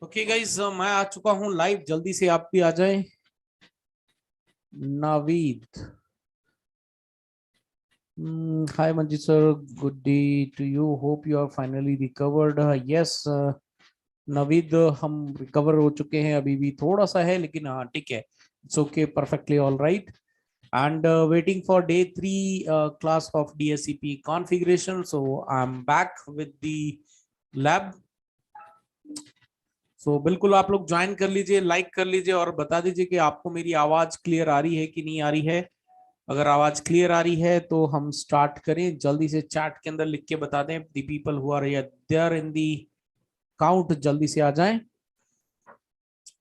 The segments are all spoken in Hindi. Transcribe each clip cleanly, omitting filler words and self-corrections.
ओके गाइज, मैं आ चुका हूँ लाइव। जल्दी से आप भी आ जाएं। Naveed, hi Manjeet sir, good day to you. Hope you are finally recovered. Yes Naveed, हम रिकवर हो चुके हैं। अभी भी थोड़ा सा है लेकिन हाँ ठीक है, it's okay, perfectly all right. And waiting for day 3 class of DSCP configuration. So I'm back with the lab. So बिल्कुल आप लोग ज्वाइन कर लीजिए, लाइक कर लीजिए और बता दीजिए कि आपको मेरी आवाज क्लियर आ रही है कि नहीं आ रही है। अगर आवाज क्लियर आ रही है तो हम स्टार्ट करें। जल्दी से चैट के अंदर लिख के बता दें, the people who are there in the count जल्दी से आ जाएं।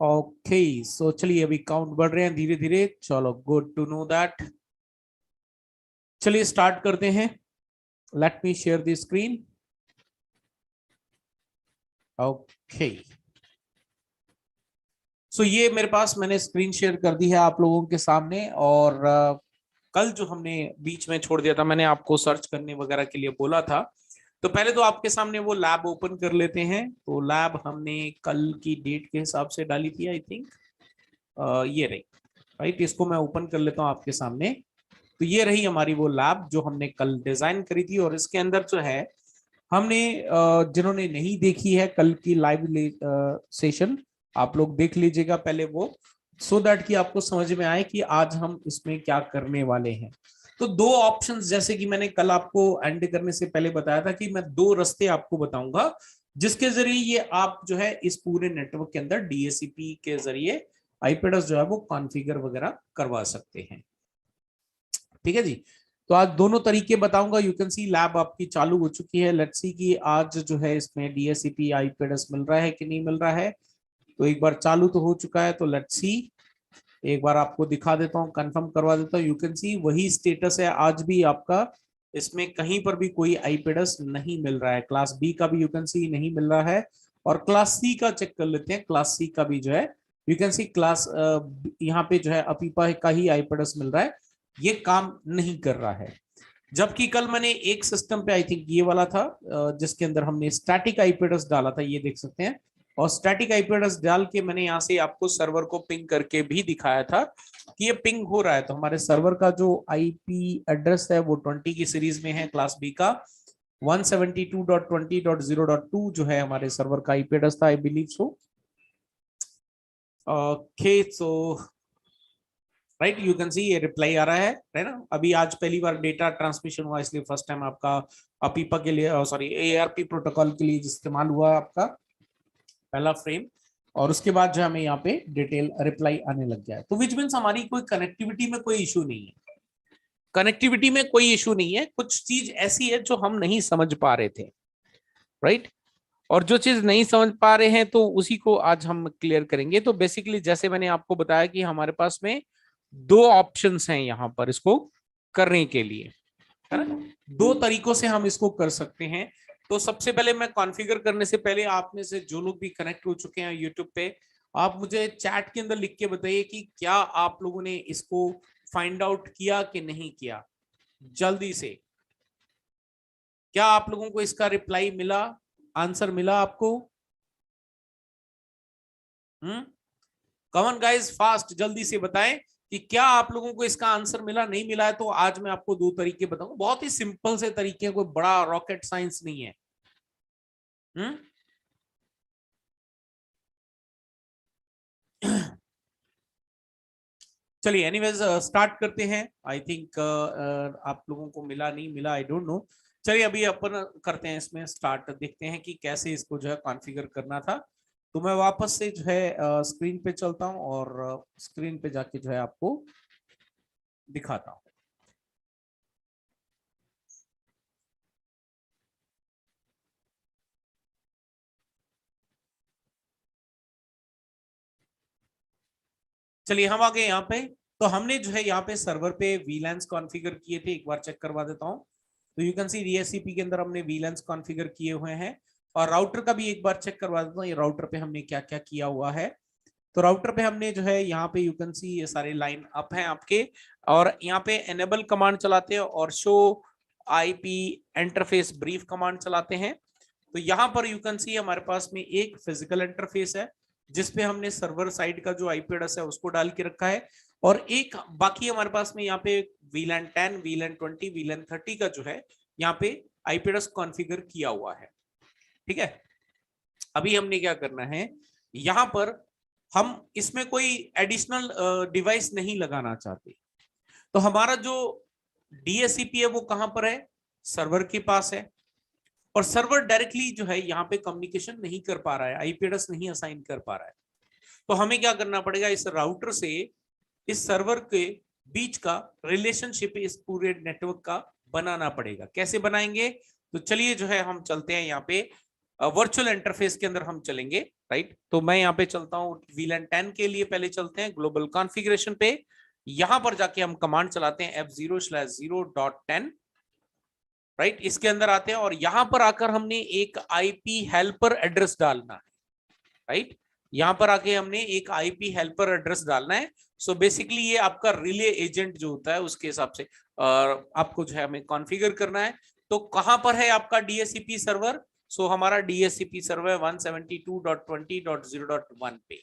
ओके सो चलिए, अभी काउंट बढ़ रहे हैं धीरे धीरे। चलो, गुड टू नो दैट। चलिए स्टार्ट करते हैं। Late me share the screen. Okay so ये मेरे पास, मैंने स्क्रीन शेयर कर दी है आप लोगों के सामने। और कल जो हमने बीच में छोड़ दिया था, मैंने आपको सर्च करने वगैरह के लिए बोला था। तो पहले तो आपके सामने वो लैब ओपन कर लेते हैं। तो लैब हमने कल की डेट के हिसाब से डाली थी, आई थिंक ये रही, राइट। इसको मैं ओपन कर लेता हूँ आपके सामने। तो ये रही हमारी वो लैब जो हमने कल डिजाइन करी थी। और इसके अंदर जो है, हमने जिन्होंने नहीं देखी है कल की लाइव सेशन, आप लोग देख लीजिएगा पहले वो, सो दैट कि आपको समझ में आए कि आज हम इसमें क्या करने वाले हैं। तो दो ऑप्शंस, जैसे कि मैंने कल आपको एंड करने से पहले बताया था कि मैं दो रास्ते आपको बताऊंगा जिसके जरिए ये आप जो है इस पूरे नेटवर्क के अंदर डीएससीपी के जरिए आईपी एड्रेस जो है वो कॉन्फ़िगर वगैरह करवा सकते हैं। ठीक है जी। तो आज दोनों तरीके बताऊंगा। यू कैन सी लैब आपकी चालू हो चुकी है। लेट्स सी कि आज जो है इसमें डीएससीपी आईपी एड्रेस मिल रहा है कि नहीं मिल रहा है। तो एक बार चालू तो हो चुका है, तो लेट्स सी। एक बार आपको दिखा देता हूँ, कंफर्म करवा देता हूँ। यू कैन सी वही स्टेटस है आज भी आपका। इसमें कहीं पर भी कोई आईपी एड्रेस नहीं मिल रहा है। क्लास बी का भी यू कैन सी नहीं मिल रहा है। और क्लास सी का चेक कर लेते हैं। क्लास सी का भी जो है यू कैन सी क्लास यहाँ पे जो है अपीपा का ही आईपी एड्रेस मिल रहा है। ये काम नहीं कर रहा है। जबकि कल मैंने एक सिस्टम पे, आई थिंक ये वाला था, जिसके अंदर हमने स्टैटिक आईपी एड्रेस डाला था, ये देख सकते हैं। और स्टैटिक आईपी एड्रेस डाल के मैंने यहाँ से आपको सर्वर को पिंग करके भी दिखाया था कि ये पिंग हो रहा है। तो हमारे सर्वर का जो आईपी एड्रेस है वो 20 की सीरीज में है। क्लास बी का 172.20.0.2 जो है हमारे सर्वर का आईपी एड्रेस था, I believe so. Okay so right, you can सी ये रिप्लाई आ रहा है ना। अभी आज पहली बार डेटा ट्रांसमिशन हुआ, इसलिए फर्स्ट टाइम आपका अपीपा के लिए, सॉरी एआरपी प्रोटोकॉल के लिए इस्तेमाल हुआ आपका पहला फ्रेम। और उसके बाद जो हमें यहाँ पे डिटेल रिप्लाई आने लग गया है। तो विच मीन्स हमारी कोई कनेक्टिविटी में कोई इशू नहीं है। कनेक्टिविटी में कोई इशू नहीं है। कुछ चीज ऐसी है जो हम नहीं समझ पा रहे थे, राइट। और जो चीज नहीं समझ पा रहे हैं तो उसी को आज हम क्लियर करेंगे। तो बेसिकली जैसे मैंने आपको बताया कि हमारे पास में दो ऑप्शंस हैं यहाँ पर इसको करने के लिए, है ना। दो तरीकों से हम इसको कर सकते हैं। तो सबसे पहले मैं कॉन्फ़िगर करने से पहले, आप में से जो लोग भी कनेक्ट हो चुके हैं यूट्यूब पे, आप मुझे चैट के अंदर लिख के बताइए कि क्या आप लोगों ने इसको फाइंड आउट किया कि नहीं किया। जल्दी से, क्या आप लोगों को इसका रिप्लाई मिला, आंसर मिला आपको? कमन गाइस, फास्ट जल्दी से बताएं कि क्या आप लोगों को इसका आंसर मिला। नहीं मिला है तो आज मैं आपको दो तरीके बताऊंगा, बहुत ही सिंपल से तरीके, कोई बड़ा रॉकेट साइंस नहीं है। चलिए एनीवेज स्टार्ट करते हैं। आई थिंक आप लोगों को मिला नहीं मिला, आई डोंट नो। चलिए अभी अपन करते हैं इसमें स्टार्ट, देखते हैं कि कैसे इसको जो है कॉन्फ़िगर करना था। तो मैं वापस से जो है स्क्रीन पे चलता हूं और स्क्रीन पे जाके जो है आपको दिखाता हूं। चलिए हम आ गए यहाँ पे। तो हमने जो है यहाँ पे सर्वर पे वीलैंस कॉन्फ़िगर किए थे, एक बार चेक करवा देता हूँ। तो यू कैन सी डीएससीपी के अंदर हमने वीलैंस कॉन्फ़िगर किए हुए हैं। और राउटर का भी एक बार चेक करवा देता हूँ, ये राउटर पे हमने क्या क्या किया हुआ है। तो राउटर पे हमने जो है यहाँ पे यू कैन सी ये सारे लाइन अप हैं आपके। और यहाँ पे एनेबल कमांड चलाते हैं और show IP interface brief command चलाते हैं। तो यहाँ पर यू कैन सी हमारे पास में एक फिजिकल इंटरफेस है जिसपे हमने सर्वर साइड का जो आईपी एड्रेस है उसको डाल के रखा है, और एक बाकी हमारे पास में यहाँ पे VLAN 10, VLAN 20, VLAN 30 का जो है यहाँ पे आईपी एड्रेस कॉन्फ़िगर किया हुआ है। ठीक है, अभी हमने क्या करना है, यहाँ पर हम इसमें कोई एडिशनल डिवाइस नहीं लगाना चाहते, तो हमारा जो DHCP है वो कहां पर है, सर्वर के पास है, और सर्वर डायरेक्टली जो है यहाँ पे कम्युनिकेशन नहीं कर पा रहा है, आईपी एड्रेस नहीं असाइन कर पा रहा है। तो हमें क्या करना पड़ेगा, इस राउटर से इस सर्वर के बीच का रिलेशनशिप इस पूरे नेटवर्क का बनाना पड़ेगा। कैसे बनाएंगे, तो चलिए जो है हम चलते हैं यहाँ पे वर्चुअल इंटरफेस के अंदर हम चलेंगे, राइट। तो मैं यहाँ पे चलता हूँ VLAN 10 के लिए, पहले चलते हैं ग्लोबल कॉन्फ़िगरेशन पे, यहां पर जाके हम कमांड चलाते हैं f0/0.10, राइट। इसके अंदर आते हैं और यहां पर आकर हमने एक आईपी हेल्पर एड्रेस डालना है, राइट। यहां पर आके हमने एक आईपी हेल्पर एड्रेस डालना है। सो बेसिकली ये आपका रिले एजेंट जो होता है उसके हिसाब से आपको जो है हमें कॉन्फ़िगर करना है। तो कहां पर है आपका DHCP सर्वर, सो हमारा DHCP सर्वर 172.20.0.1 पे,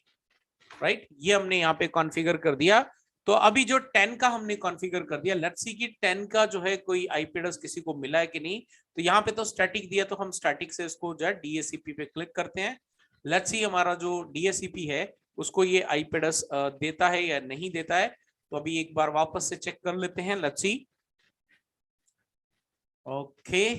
राइट। ये हमने यहाँ पे कॉन्फ़िगर कर दिया। तो अभी जो 10 का हमने कॉन्फ़िगर कर दिया, लेट्स सी कि 10 का जो है कोई आईपी एड्रेस किसी को मिला है कि नहीं। तो यहाँ पे तो स्टैटिक दिया, तो हम स्टैटिक से इसको जो है DHCP पे क्लिक करते हैं। लेट्स सी हमारा जो DHCP है उसको ये आईपी एड्रेस देता है या नहीं देता है। तो अभी एक बार वापस से चेक कर लेते हैं, लेट्स सी। ओके,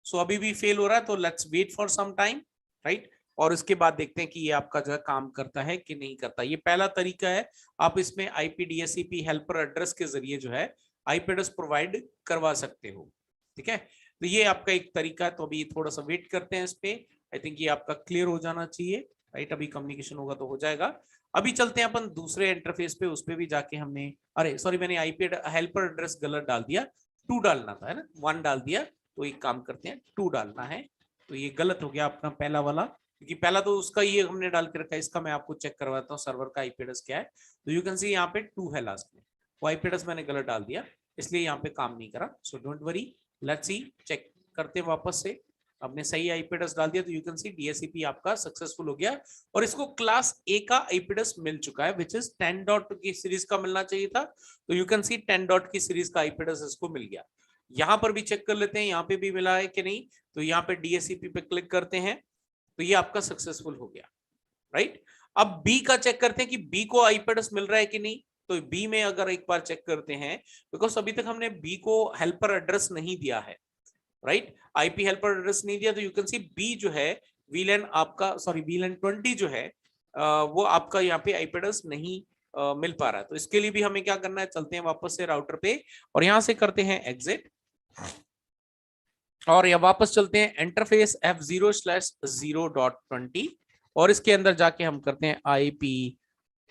सो अभी भी फेल हो रहा है, तो let's wait for some time, right. और उसके बाद देखते हैं कि ये आपका जो है काम करता है कि नहीं करता। ये पहला तरीका है, आप इसमें आईपी DHCP हेल्पर एड्रेस के जरिए जो है आईपी एड्रेस प्रोवाइड करवा सकते हो। ठीक है, तो ये आपका एक तरीका है। तो अभी थोड़ा सा वेट करते हैं इस पे, आई थिंक ये आपका क्लियर हो जाना चाहिए, राइट। अभी कम्युनिकेशन होगा तो हो जाएगा। अभी चलते हैं अपन दूसरे इंटरफेस पे, उस पे भी जाके हमने, अरे सॉरी, मैंने आईपी हेल्पर एड्रेस गलत डाल दिया, 2 डालना था, है ना, 1 डाल दिया। तो एक काम करते हैं, 2 डालना है। तो ये गलत हो गया अपना पहला वाला, क्योंकि पहला तो उसका ये हमने डाल के रखा है। इसका मैं आपको चेक करवाता हूँ सर्वर का आईपी एड्रेस क्या है। तो यू कैन सी यहाँ पे 2 है लास्ट में, वो आईपी एड्रेस मैंने गलत डाल दिया, इसलिए यहाँ पे काम नहीं करा। So don't worry, let's see, check करते हैं वापस से। आपने सही आईपी एड्रेस डाल दिया, तो यू कैन सी DHCP आपका सक्सेसफुल हो गया, और इसको क्लास A का आईपी एड्रेस मिल चुका है, विच इज 10 डॉट की सीरीज का मिलना चाहिए था। तो यू कैन सी 10 डॉट की सीरीज का आईपी एड्रेस इसको मिल गया। यहाँ पर भी चेक कर लेते हैं, यहाँ पे भी मिला है कि नहीं। तो यहाँ पे DHCP पे क्लिक करते हैं, तो ये आपका सक्सेसफुल हो गया, राइट। अब B का चेक करते हैं कि B को आईपी एड्रेस मिल रहा है कि नहीं। तो B में अगर एक बार चेक करते हैं, बिकॉज अभी तक हमने B को हेल्पर एड्रेस नहीं दिया है, राइट, आईपी हेल्पर एड्रेस नहीं दिया। तो यू कैन सी B जो है VLAN आपका, सॉरी VLAN 20 जो है वो आपका यहाँ पे आईपी एड्रेस नहीं मिल पा रहा है। तो इसके लिए भी हमें क्या करना है, चलते हैं वापस से राउटर पे और यहाँ से करते हैं एग्जिट, और या वापस चलते हैं इंटरफेस f0/0.20, और इसके अंदर जाके हम करते हैं आईपी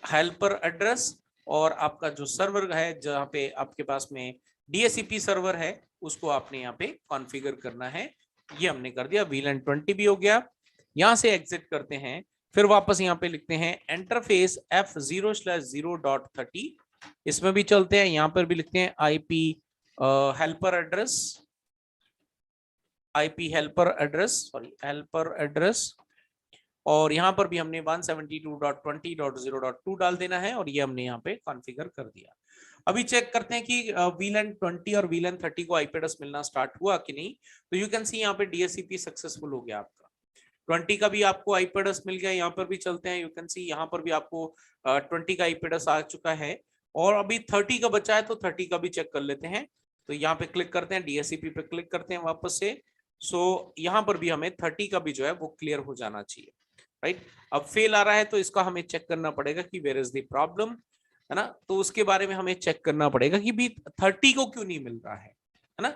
हेल्पर एड्रेस, और आपका जो सर्वर है जहाँ पे आपके पास में DHCP सर्वर है उसको आपने यहाँ पे कॉन्फ़िगर करना है। ये हमने कर दिया, VLAN 20 भी हो गया। यहाँ से एग्जिट करते हैं, फिर वापस यहाँ पे लिखते हैं इंटरफेस f0/0.30, इसमें भी चलते हैं, यहाँ पर भी लिखते हैं IP helper address, IP helper address, sorry helper address, और यहाँ पर भी हमने 172.20.0.2 डाल देना है, और ये हमने यहाँ पे कॉन्फ़िगर कर दिया। अभी चेक करते हैं कि VLAN 20 और VLAN 30 को आईपी एड्रेस मिलना स्टार्ट हुआ कि नहीं। तो यू कैन सी यहाँ पे DHCP सक्सेसफुल हो गया आपका, 20 का भी आपको आईपी एड्रेस मिल गया। यहाँ पर भी चलते हैं, यू कैन सी यहाँ पर भी आपको 20 का आईपी एड्रेस आ चुका है, और अभी 30 का बचा है, तो 30 का भी चेक कर लेते हैं। तो यहाँ पे क्लिक करते हैं, DHCP पे क्लिक करते हैं वापस से। सो यहाँ पर भी हमें 30 का भी जो है वो क्लियर हो जाना चाहिए, राइट। अब फेल आ रहा है, तो इसका हमें चेक करना पड़ेगा कि वेयर इज द प्रॉब्लम, है ना। तो उसके बारे में हमें चेक करना पड़ेगा कि भी 30 को क्यों नहीं मिल रहा है ना।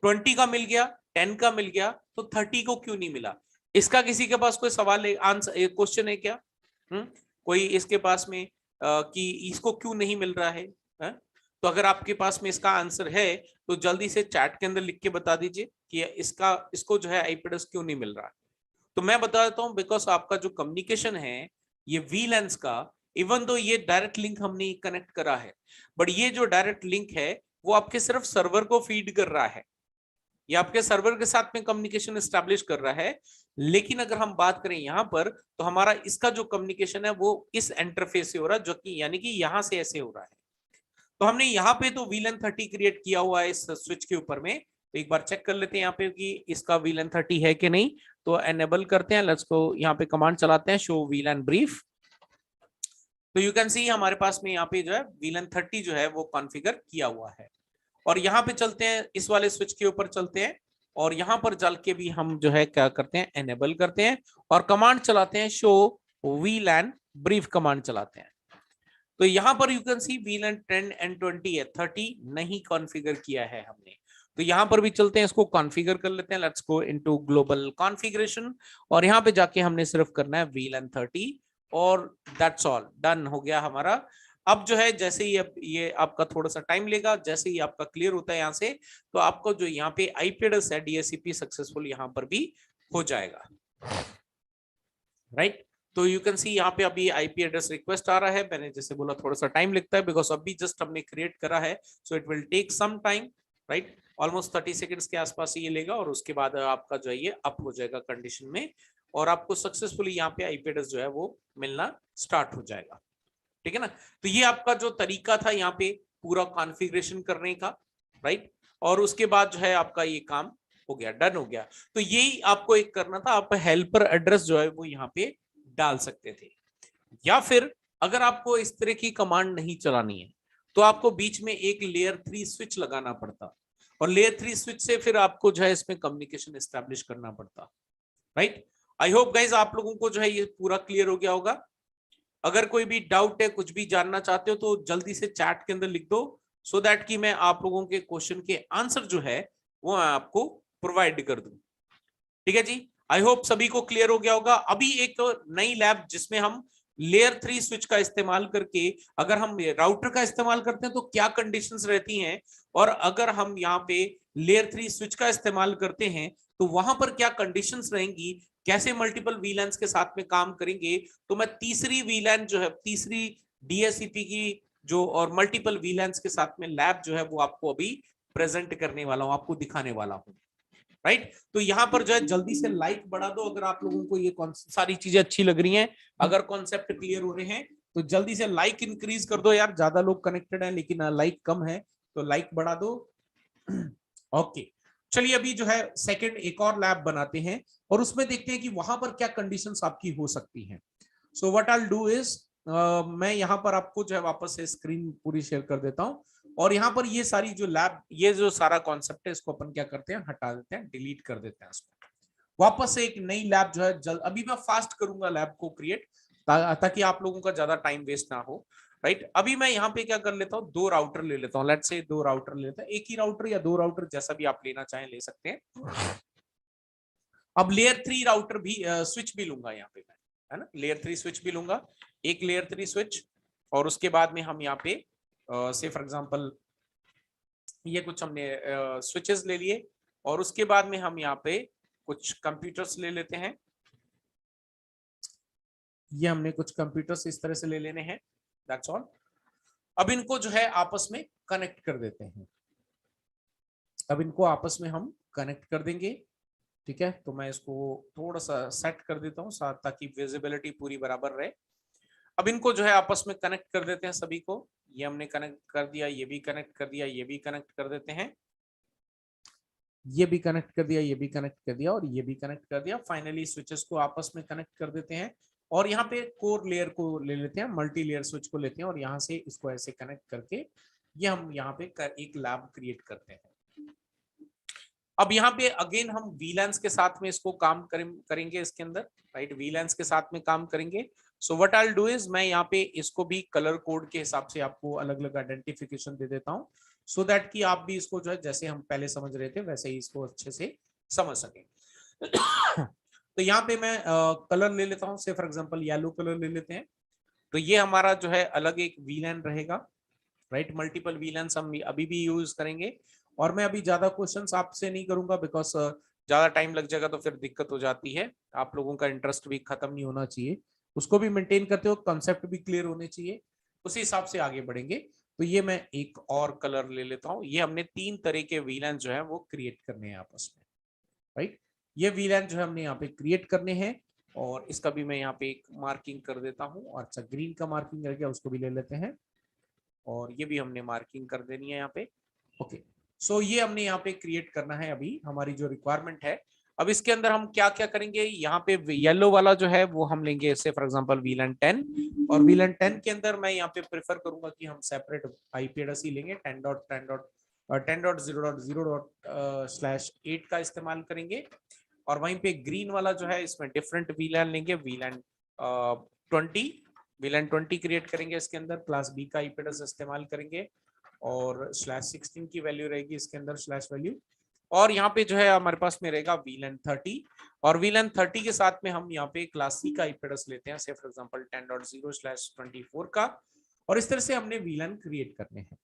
20 का मिल गया, 10 का मिल गया, तो 30 को क्यों नहीं मिला। इसका किसी के पास कोई सवाल है, आंसर क्वेश्चन है क्या, कोई इसके पास में कि इसको क्यों नहीं मिल रहा है, तो अगर आपके पास में इसका आंसर है तो जल्दी से चैट के अंदर लिख के बता दीजिए कि इसको जो है आईपी एड्रेस क्यों नहीं मिल रहा है। तो मैं बता देता हूं, बिकॉज आपका जो कम्युनिकेशन है ये VLANs का, इवन दो ये डायरेक्ट लिंक हमने कनेक्ट करा है, बट ये जो डायरेक्ट लिंक है वो आपके सिर्फ सर्वर को फीड कर रहा है, ये आपके सर्वर के साथ में कम्युनिकेशन एस्टैब्लिश कर रहा है। लेकिन अगर हम बात करें यहाँ पर, तो हमारा इसका जो कम्युनिकेशन है वो इस इंटरफेस से हो रहा है, जो कि यानी कि यहाँ से ऐसे हो रहा है। तो हमने यहाँ पे तो VLAN 30 क्रिएट किया हुआ है इस स्विच के ऊपर में। तो एक बार चेक कर लेते हैं यहाँ पे कि इसका VLAN 30 है कि नहीं। तो एनेबल करते हैं, लेट्स गो, यहाँ पे कमांड चलाते हैं शो VLAN ब्रीफ। तो यू कैन सी हमारे पास में यहाँ पे जो है VLAN 30 जो है वो कॉन्फ़िगर किया हुआ है। और यहाँ पे चलते हैं, इस वाले स्विच के ऊपर चलते हैं, और यहाँ पर चल के भी हम जो है क्या करते हैं, एनेबल करते हैं और कमांड चलाते हैं शो VLAN ब्रीफ कमांड चलाते हैं। तो यहाँ पर you can C VLAN 10 and 20 है, 30 नहीं कॉन्फ़िगर किया है हमने। तो यहाँ पर भी चलते हैं, इसको कॉन्फ़िगर कर लेते हैं। Let's go into global configuration, और यहाँ पे जाके हमने सिर्फ करना है VLAN 30, और दैट्स ऑल, डन हो गया हमारा। अब जो है जैसे ही अब ये आपका थोड़ा सा टाइम लेगा, जैसे ही आपका क्लियर होता है यहाँ से, तो आपको जो यहाँ पे IP एड्रेस है DHCP सक्सेसफुल यहाँ पर भी हो जाएगा, राइट। तो यू कैन सी यहाँ पे अभी IP एड्रेस रिक्वेस्ट आ रहा है। मैंने जैसे बोला थोड़ा सा टाइम लगता है, बिकॉज अभी जस्ट हमने क्रिएट करा है, so it will take some time, right. Almost 30 seconds के आसपास ये लेगा, और उसके बाद आपका जो है ये अप हो जाएगा कंडीशन में, और आपको सक्सेसफुली यहाँ पे IP एड्रेस जो है वो मिलना स्टार्ट हो जाएगा, ठीक है ना। तो ये आपका जो तरीका था यहाँ पे पूरा कॉन्फ़िगरेशन करने का, राइट। और उसके बाद जो है आपका ये काम हो गया, डन हो गया। तो यही आपको एक करना था, आप हेल्पर एड्रेस जो है वो यहाँ पे डाल सकते थे। या फिर अगर आपको इस तरह की कमांड नहीं चलानी है, तो आपको बीच में एक लेयर 3 स्विच लगाना पड़ता, और लेयर 3 स्विच से फिर आपको जो है इसमें कम्युनिकेशन एस्टैब्लिश करना पड़ता, राइट। आई होप गाइज आप लोगों को जो है ये पूरा क्लियर हो गया होगा। अगर कोई भी डाउट है, कुछ भी जानना चाहते हो, तो जल्दी से चैट के अंदर लिख दो, सो दैट कि मैं आप लोगों के क्वेश्चन के आंसर जो है वो मैं आपको प्रोवाइड कर दूं, ठीक है जी। आई होप सभी को क्लियर हो गया होगा। अभी एक नई लैब जिसमें हम लेयर 3 स्विच का इस्तेमाल करके, अगर हम राउटर का इस्तेमाल करते हैं तो क्या कंडीशंस रहती हैं, और अगर हम यहाँ पे लेयर 3 स्विच का इस्तेमाल करते हैं तो वहां पर क्या कंडीशंस रहेंगी, कैसे मल्टीपल VLANs के साथ में काम करेंगे। तो मैं तीसरी VLAN जो है, तीसरी DHCP की जो और मल्टीपल VLANs के साथ में लैब जो है वो आपको अभी प्रेजेंट करने वाला हूं, आपको दिखाने वाला हूं, राइट। तो यहाँ पर जो है जल्दी से लाइक बढ़ा दो अगर आप लोगों को ये सारी चीजें अच्छी लग रही हैं, अगर कॉन्सेप्ट क्लियर हो रहे हैं तो जल्दी से लाइक इंक्रीज कर दो यार। ज्यादा लोग कनेक्टेड हैं लेकिन लाइक कम है, तो लाइक बढ़ा दो। ओके, चलिए अभी जो है सेकंड एक और लैब बनाते हैं, और उसमें देखते हैं कि वहां पर क्या कंडीशंस आपकी हो सकती हैं। So what I will do is, मैं यहाँ पर आपको जो है वापस से स्क्रीन पूरी शेयर कर देता हूँ, और यहाँ पर ये सारी जो लैब, ये जो सारा कॉन्सेप्ट है इसको अपन क्या करते हैं, हटा देते हैं, डिलीट कर देते हैं इसको। वापस से एक नई लैब जो है अभी मैं फास्ट करूंगा लैब को क्रिएट, ताकि आप लोगों का ज्यादा टाइम वेस्ट ना हो, राइट। अभी मैं यहाँ पे क्या कर लेता हूँ, 2 राउटर ले लेता हूँ, लेट्स से 2 राउटर ले लेता हूँ, एक ही राउटर या 2 राउटर जैसा भी आप लेना चाहें ले सकते हैं। अब लेयर 3 राउटर भी स्विच भी लूंगा यहाँ पे मैं, है ना, लेयर 3 स्विच भी लूंगा, एक लेयर 3 स्विच, और उसके बाद में हम यहाँ पे से फॉर एग्जांपल ये कुछ हमने स्विचेस ले लिए, और उसके बाद में हम यहाँ पे कुछ कंप्यूटर्स ले लेते हैं। ये हमने कुछ कंप्यूटर्स इस तरह से ले लेने हैं, दैट्स ऑल। अब इनको जो है आपस में कनेक्ट कर देते हैं, अब इनको आपस में हम कनेक्ट कर देंगे, ठीक है। तो मैं इसको थोड़ा सा सेट कर देता हूँ ताकि विजिबिलिटी पूरी बराबर रहे। अब इनको जो है आपस में कनेक्ट कर देते हैं सभी को, ये हमने कनेक्ट कर दिया, ये भी कनेक्ट कर दिया, ये भी कनेक्ट कर देते हैं, ये भी कनेक्ट कर दिया, ये भी कनेक्ट कर दिया, और ये भी कनेक्ट कर दिया। फाइनली स्विचेस को आपस में कनेक्ट कर देते हैं, और यहाँ पे कोर लेयर को ले लेते हैं, मल्टी लेयर स्विच को लेते हैं, और यहाँ से इसको ऐसे कनेक्ट करके ये हम यहाँ पे एक लैब क्रिएट करते हैं। अब यहाँ पे अगेन हम VLANs के साथ में इसको काम करेंगे इसके अंदर, राइट, VLANs के साथ में काम करेंगे। So what I will do is, मैं यहाँ पे इसको भी कलर कोड के हिसाब से आपको अलग अलग आइडेंटिफिकेशन दे देता हूँ, सो दैट कि आप भी इसको जो है जैसे हम पहले समझ रहे थे वैसे ही इसको अच्छे से समझ सकें। तो यहाँ पे मैं कलर ले लेता हूँ, से फॉर एग्जांपल येलो कलर ले लेते हैं। तो ये हमारा जो है अलग एक VLAN रहेगा, राइट, मल्टीपल VLANs हम अभी भी यूज करेंगे। और मैं अभी ज्यादा क्वेश्चंस आपसे नहीं करूंगा, बिकॉज ज्यादा टाइम लग जाएगा तो फिर दिक्कत हो जाती है, आप लोगों का इंटरेस्ट भी खत्म नहीं होना चाहिए, उसको भी मेंटेन करते हो, कॉन्सेप्ट भी क्लियर होने चाहिए, उसी हिसाब से आगे बढ़ेंगे। तो ये मैं एक और कलर ले लेता हूँ। ये हमने 3 तरह के वीलन जो है वो क्रिएट करने हैं आपस में, राइट। ये वीलन जो है हमने यहाँ पे क्रिएट करने हैं, और इसका भी मैं यहाँ पे एक मार्किंग कर देता हूँ। और अच्छा, ग्रीन का मार्किंग करके उसको भी ले लेते हैं, और ये भी हमने मार्किंग कर देनी है यहाँ पे। ओके, सो ये हमने यहाँ पे क्रिएट करना है अभी हमारी जो रिक्वायरमेंट है। अब इसके अंदर हम क्या क्या करेंगे, यहाँ पे येलो वाला जो है वो हम लेंगे जैसे फॉर एग्जांपल वीलन 10, और वीलन 10 के अंदर मैं यहाँ पे प्रेफर करूंगा कि हम सेपरेट आईपी एड्रेस ही लेंगे, 10.10.10.0.0/8 का इस्तेमाल करेंगे। और वहीं पे ग्रीन वाला जो है इसमें डिफरेंट वीलन लेंगे, वीलन 20, वीलन 20 क्रिएट करेंगे। इसके अंदर क्लास बी का आईपी एड्रेस इस्तेमाल करेंगे, और /16 की वैल्यू रहेगी इसके अंदर स्लैश वैल्यू। और यहाँ पे जो है हमारे पास में रहेगा वीलन 30, और वीलन 30 के साथ में हम यहाँ पे क्लास सी का आईपी एड्रेस लेते हैं, से फॉर एग्जांपल 10.0/24 का। और इस तरह से हमने वीलन क्रिएट करने हैं,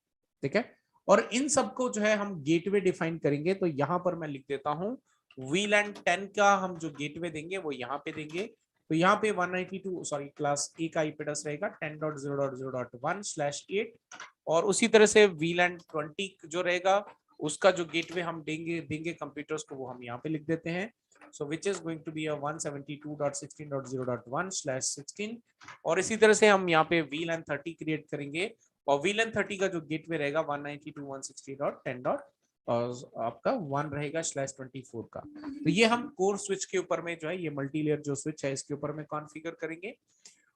ठीक है। और इन सबको जो है हम गेटवे डिफाइन करेंगे। तो यहाँ पर मैं लिख देता हूँ वीलन 10 का हम जो गेटवे देंगे वो यहाँ पे देंगे। तो यहाँ पे 192 क्लास ए का आईपी एड्रेस रहेगा 10.0.0.1/8, और उसी तरह से वीलन 20 जो रहेगा उसका जो गेटवे हम देंगे कंप्यूटर्स को, वो हम यहाँ पे लिख देते हैं। So which is going to be 172.16.0.1/16। और इसी तरह से हम यहाँ पे वीलन 30 क्रिएट करेंगे, और वीलन 30 का जो गेटवे रहेगा 192.168.10. और आपका 1 रहेगा /24 का। तो ये हम कोर स्विच के ऊपर में जो है, ये मल्टीलेयर जो स्विच है इसके ऊपर में कॉन्फ़िगर करेंगे,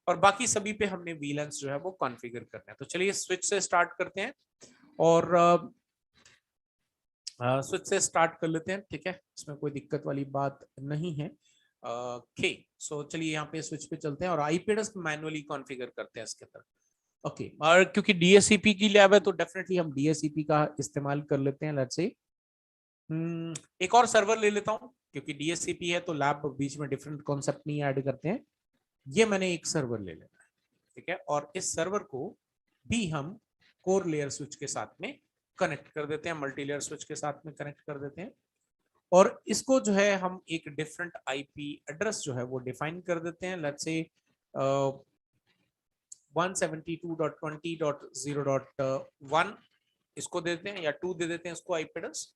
और बाकी सभी पे हमने वीलन्स जो है वो कॉन्फ़िगर करना है। तो चलिए स्विच से स्टार्ट करते हैं, और स्विच से स्टार्ट कर लेते हैं, ठीक है। इसमें कोई दिक्कत वाली बात नहीं है। ओके, सो चलिए यहाँ पे स्विच पे चलते हैं और आईपी एड्रेस मैनुअली कॉन्फ़िगर करते हैं इसके अंदर। ओके, और क्योंकि डीएससीपी की लैब है तो डेफिनेटली हम डीएससीपी का इस्तेमाल कर लेते हैं। लेट्स से एक और सर्वर ले लेता हूँ, क्योंकि डीएससीपी है तो लैब बीच में डिफरेंट कॉन्सेप्ट नहीं ऐड करते हैं। ये मैंने एक सर्वर ले लेना है, ठीक है। और इस सर्वर को भी हम कोर लेयर स्विच के साथ में कनेक्ट कर देते हैं, मल्टी लेयर स्विच के साथ में कनेक्ट कर देते हैं। और इसको जो है हम एक डिफरेंट आईपी एड्रेस जो है वो डिफाइन कर देते हैं। लेट्स से 172.20.0.1 इसको दे देते हैं, या 2 दे देते हैं इसको आईपी एड्रेस,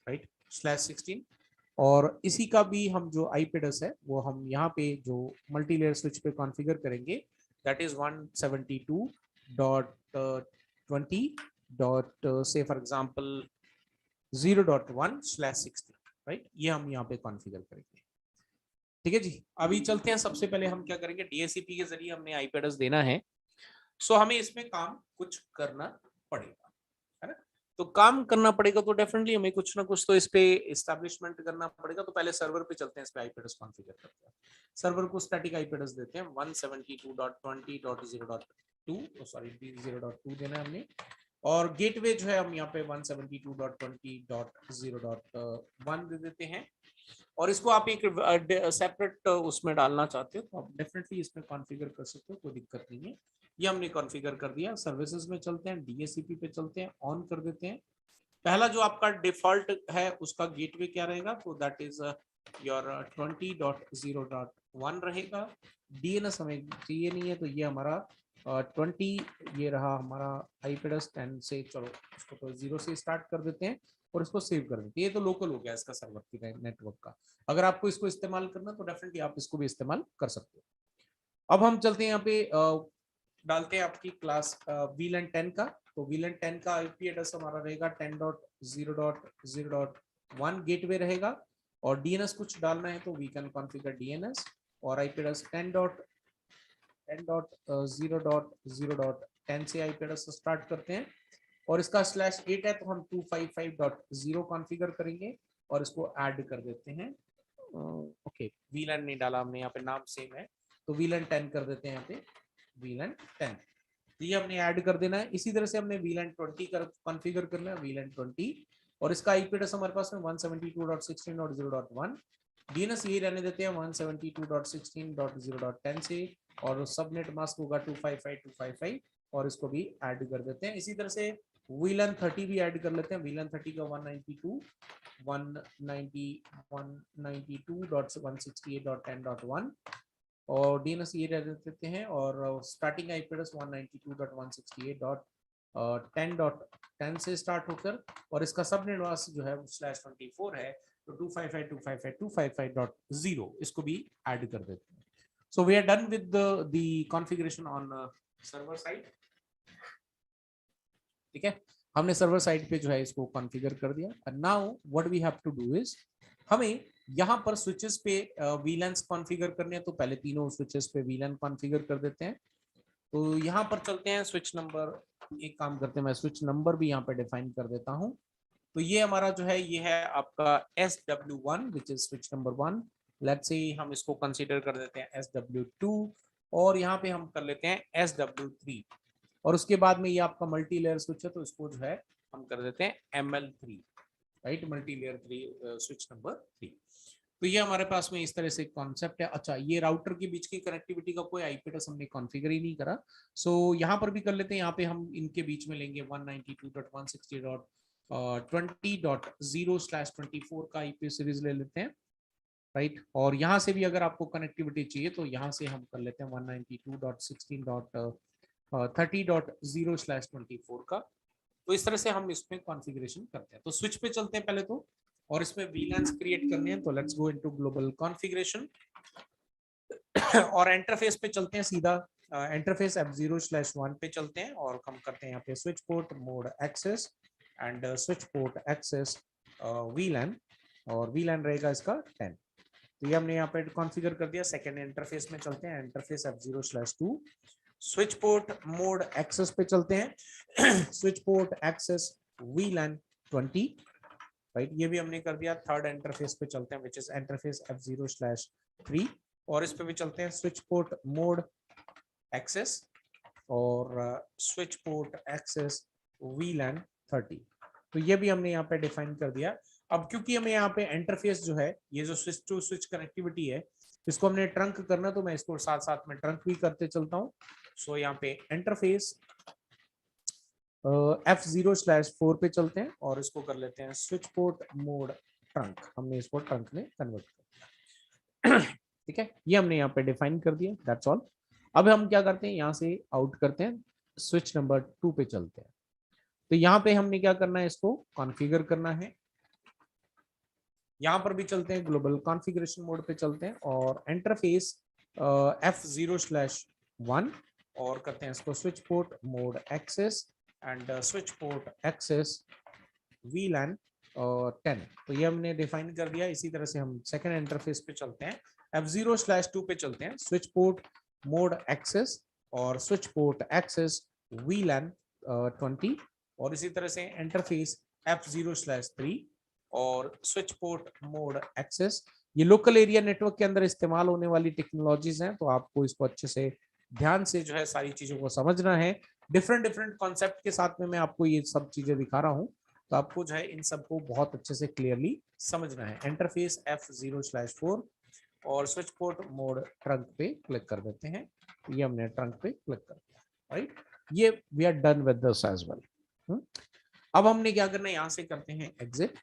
राइट, /16। और इसी का भी हम जो आईपी एड्रेस है वो हम यहाँ पे जो मल्टी लेयर स्विच पे कॉन्फ़िगर करेंगे, दैट इज 172.20. से फॉर एग्जांपल 0.1/16, राइट। ये हम यहाँ पे कॉन्फ़िगर करेंगे, ठीक है जी। अभी चलते हैं, सबसे पहले हम क्या करेंगे, डीएससीपी के जरिए हमने आईपी एड्रेस देना है, सो हमें इसमें काम कुछ करना पड़ेगा, है ना। तो काम करना पड़ेगा तो डेफिनेटली हमें कुछ ना कुछ तो इस पे एस्टैब्लिशमेंट करना पड़ेगा। तो पहले सर्वर पे चलते हैं, इस पे आईपी एड्रेस कॉन्फ़िगर करते हैं। सर्वर को स्टैटिक आईपी एड्रेस देते हैं 172.20.0.2 देना है हमने। और गेटवे जो है हम यहाँ पे 172.20.0.1 दे देते हैं। और इसको आप एक सेपरेट उसमें डालना चाहते हो तो आप डेफिनेटली इसमें कॉन्फ़िगर कर सकते हो, कोई दिक्कत नहीं है। ये हमने कॉन्फ़िगर कर दिया। सर्विसेज में चलते हैं, डीएससीपी पे चलते हैं, ऑन कर देते हैं। पहला जो आपका डिफॉल्ट है उसका गेटवे क्या रहेगा, तो दैट इज योर 20.0.1 रहेगा। डीएनएस हमें चाहिए नहीं है, तो ये हमारा 20 ये रहा हमारा आईपी एड्रेस 10 से। चलो इसको तो 0 से स्टार्ट कर देते हैं और इसको सेव कर देते हैं। ये तो लोकल हो गया इसका सर्वर की नेटवर्क का। अगर आपको इसको इस्तेमाल करना तो डेफिनेटली आप इसको भी इस्तेमाल कर सकते हो। अब हम चलते हैं यहाँ पे डालते हैं आपकी क्लास वीलन 10 का। तो वीलन 10 का आईपी एड्रेस हमारा रहेगा 10.0.0.1 गेटवे रहेगा। और डीएनएस कुछ डालना है तो वी कैन कॉन्फ़िगर डीएनएस। और आईपी एड्रेस 10.0.0.10 से आईपी एड्रेस स्टार्ट करते हैं। और इसका /8 है तो हम 255.0 कॉन्फ़िगर करेंगे और इसको ऐड कर देते हैं। ओके, वीलन नहीं डाला हमने, यहाँ पे नाम सेम है तो वीलन 10 कर देते हैं यहाँ पे, वीलन 10। ये हमने ऐड कर देना है। इसी तरह से हमने वीलन 20 कर कॉन्फ़िगर करना है, वीलन 20। और इसका आईपी एड्रेस हमारे पास में 172.16.0.1। डीएनएस ये रहने देते हैं 172.16.0.10 से। और सबनेट मास्क होगा 255.255 और इसको भी ऐड कर देते हैं। इसी तरह से वीलन 30 भी ऐड कर लेते हैं। वीलन 30 का 192.168.10.1 और डीएनएस ये रह देते हैं। और स्टार्टिंग आईपी एड्रेस 192.168.10.1 10.10 से स्टार्ट होकर, और इसका सबनेट मास्क जो है /24 है, तो 255.255.255.0 इसको भी ऐड कर देते हैं। So we are done with the configuration on server side. ठीक है, हमने सर्वर साइड पे जो है इसको कॉन्फ़िगर कर दिया। And now what we have to do is, हमें यहाँ पर स्विचेस पे वीलैन्स कॉन्फ़िगर करने हैं, तो पहले तीनों स्विचेस पे वीलैन कॉन्फ़िगर कर देते हैं। तो यहाँ पर चलते हैं स्विच नंबर, एक काम करते हैं, मैं स्विच नंबर भी यहाँ पे डिफाइन कर देता हूँ। तो ये हमारा जो है ये है आपका SW1 which is switch number 1। Let's say हम इसको कंसीडर कर देते हैं SW2, और यहाँ पे हम कर लेते हैं SW3, और उसके बाद में ये आपका मल्टी लेयर स्विच है, तो इसको जो है हम कर देते हैं ML3, right, multi layer 3 switch number 3। तो ये हमारे पास में इस तरह से कॉन्सेप्ट है। अच्छा, ये राउटर के बीच की कनेक्टिविटी का कोई आईपी एड्रेस हमने कॉन्फ़िगर ही नहीं करा, सो यहाँ पर भी कर लेते हैं। यहाँ पे हम इनके बीच में लेंगे 192.168.20.0/24 का आईपी सीरीज ले लेते हैं, राइट। और यहाँ से भी अगर आपको कनेक्टिविटी चाहिए तो यहाँ से हम कर लेते हैं 192.16.30.0/24 का। तो इस तरह से हम इसमें कॉन्फ़िगरेशन करते हैं। तो स्विच पे चलते हैं पहले तो, और इसमें वीलैन्स क्रिएट करने हैं, तो let's go into global configuration और इंटरफेस पे चलते हैं सीधा। इंटरफेस F0/1 पे चलते हैं और हम करते हैं यहाँ पे switch port mode access and switch port access VLAN, और वीलैन रहेगा इसका 10। तो ये हमने यहाँ पे कॉन्फ़िगर कर दिया। सेकेंड इंटरफेस में चलते हैं, interface F0/2 switch port mode access पे चलते हैं, switch port access VLAN 20, right, ये भी हमने कर दिया। थर्ड इंटरफेस पे चलते हैं विच इज इंटरफेस F0/3, और इस पे भी चलते हैं स्विच पोर्ट मोड एक्सेस और स्विच पोर्ट एक्सेस वीलैन 30। तो ये भी हमने यहाँ पे डिफाइन कर दिया। अब क्योंकि हमें यहाँ पे इंटरफेस जो है, ये जो स्विच टू स्विच कनेक्टिविटी है, इसको हमने ट्रंक करना, तो मैं इसको साथ साथ में ट्रंक भी करते चलता हूँ। सो यहाँ पे इंटरफेस F0/4 पे चलते हैं और इसको कर लेते हैं स्विच पोर्ट मोड ट्रंक। हमने इसको ट्रंक में कन्वर्ट कर दिया। ठीक है, ये हमने यहाँ पे डिफाइन कर दिया, दैट्स ऑल। अब हम क्या करते हैं, यहाँ से आउट करते हैं, स्विच नंबर 2 पे चलते हैं। तो यहाँ पे हमने क्या करना है, इसको कॉन्फ़िगर करना है। यहाँ पर भी चलते हैं, ग्लोबल कॉन्फ़िगरेशन मोड पे चलते हैं और इंटरफेस F0/1 और करते हैं इसको switch port mode access and switch port access VLAN 10। तो ये हमने डिफाइन कर दिया। इसी तरह से हम सेकंड इंटरफेस पे चलते हैं, F0/2 पे चलते हैं, स्विच पोर्ट मोड एक्सेस और स्विच पोर्ट एक्सेस VLAN 20, और इसी तरह से इंटरफेस F0/3 और स्विच पोर्ट मोड एक्सेस। ये लोकल एरिया नेटवर्क के अंदर इस्तेमाल होने वाली टेक्नोलॉजीज हैं, तो आपको इसको अच्छे से ध्यान से जो है सारी चीजों को समझना है। डिफरेंट डिफरेंट कॉन्सेप्ट के साथ में मैं आपको ये सब चीजें दिखा रहा हूँ, तो आपको जो है इन सबको बहुत अच्छे से क्लियरली समझना है। इंटरफेस F0/4 और स्विच पोर्ट मोड ट्रंक पे क्लिक कर देते हैं। ये हमने ट्रंक पे क्लिक कर दिया, राइट। ये we are done with this as well. अब हमने क्या करना है, यहाँ से करते हैं एग्जिट।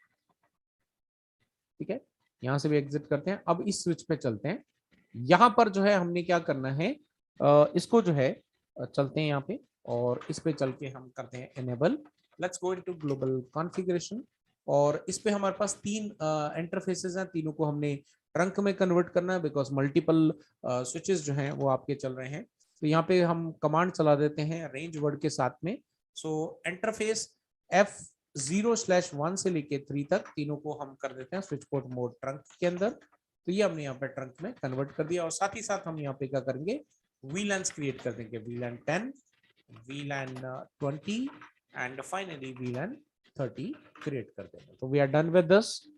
ठीक है, यहाँ से भी एग्जिट करते हैं। अब इस स्विच पे चलते हैं। यहाँ पर जो है हमने क्या करना है, इसको जो है चलते हैं यहाँ पे और इस पे चल के हम करते हैं enable. Let's go into global configuration, और इस पे हमारे पास 3 इंटरफेसेस हैं, तीनों को हमने ट्रंक में कन्वर्ट करना है बिकॉज मल्टीपल स्विचेस जो हैं वो आपके चल रहे हैं। तो यहाँ पे हम कमांड चला देते हैं रेंज वर्ड के साथ में। सो इंटरफेस F0/1 से लेके 3 तक तीनों को हम कर देते हैं स्विच पोर्ट मोड ट्रंक के अंदर। तो ये हमने यहाँ पे ट्रंक में कन्वर्ट कर दिया, और साथ ही साथ हम यहाँ पे क्या करेंगे, VLANs क्रिएट कर देंगे, VLAN 10, VLAN 20 and finally VLAN 30 create कर देंगे। तो we are done with this.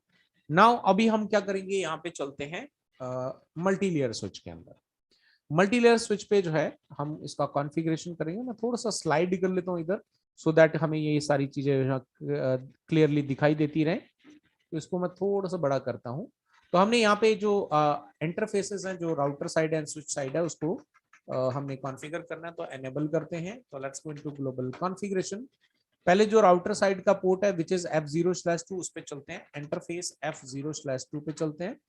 Now अभी हम क्या करेंगे, यहाँ पे चलते हैं मल्टी लेयर स्विच के अंदर। मल्टी लेयर स्विच पे जो है हम इसका कॉन्फ़िगरेशन करेंगे। मैं थोड़ा सा स्लाइड कर लेता हूँ इधर, सो दैट हमें ये सारी चीजें क्लियरली दिखाई देती रहे। तो इसको मैं थोड़ा सा बड़ा करता हूँ। तो हमने यहाँ पे जो इंटरफेसेस हैं, जो router side and switch side है, उसको हमने कॉन्फ़िगर करना है, तो एनेबल करते हैं। तो let's go into global configuration. पहले जो राउटर साइड का पोर्ट है विच इज F0/2, उस पे चलते हैं, इंटरफेस F0/2 पे चलते हैं,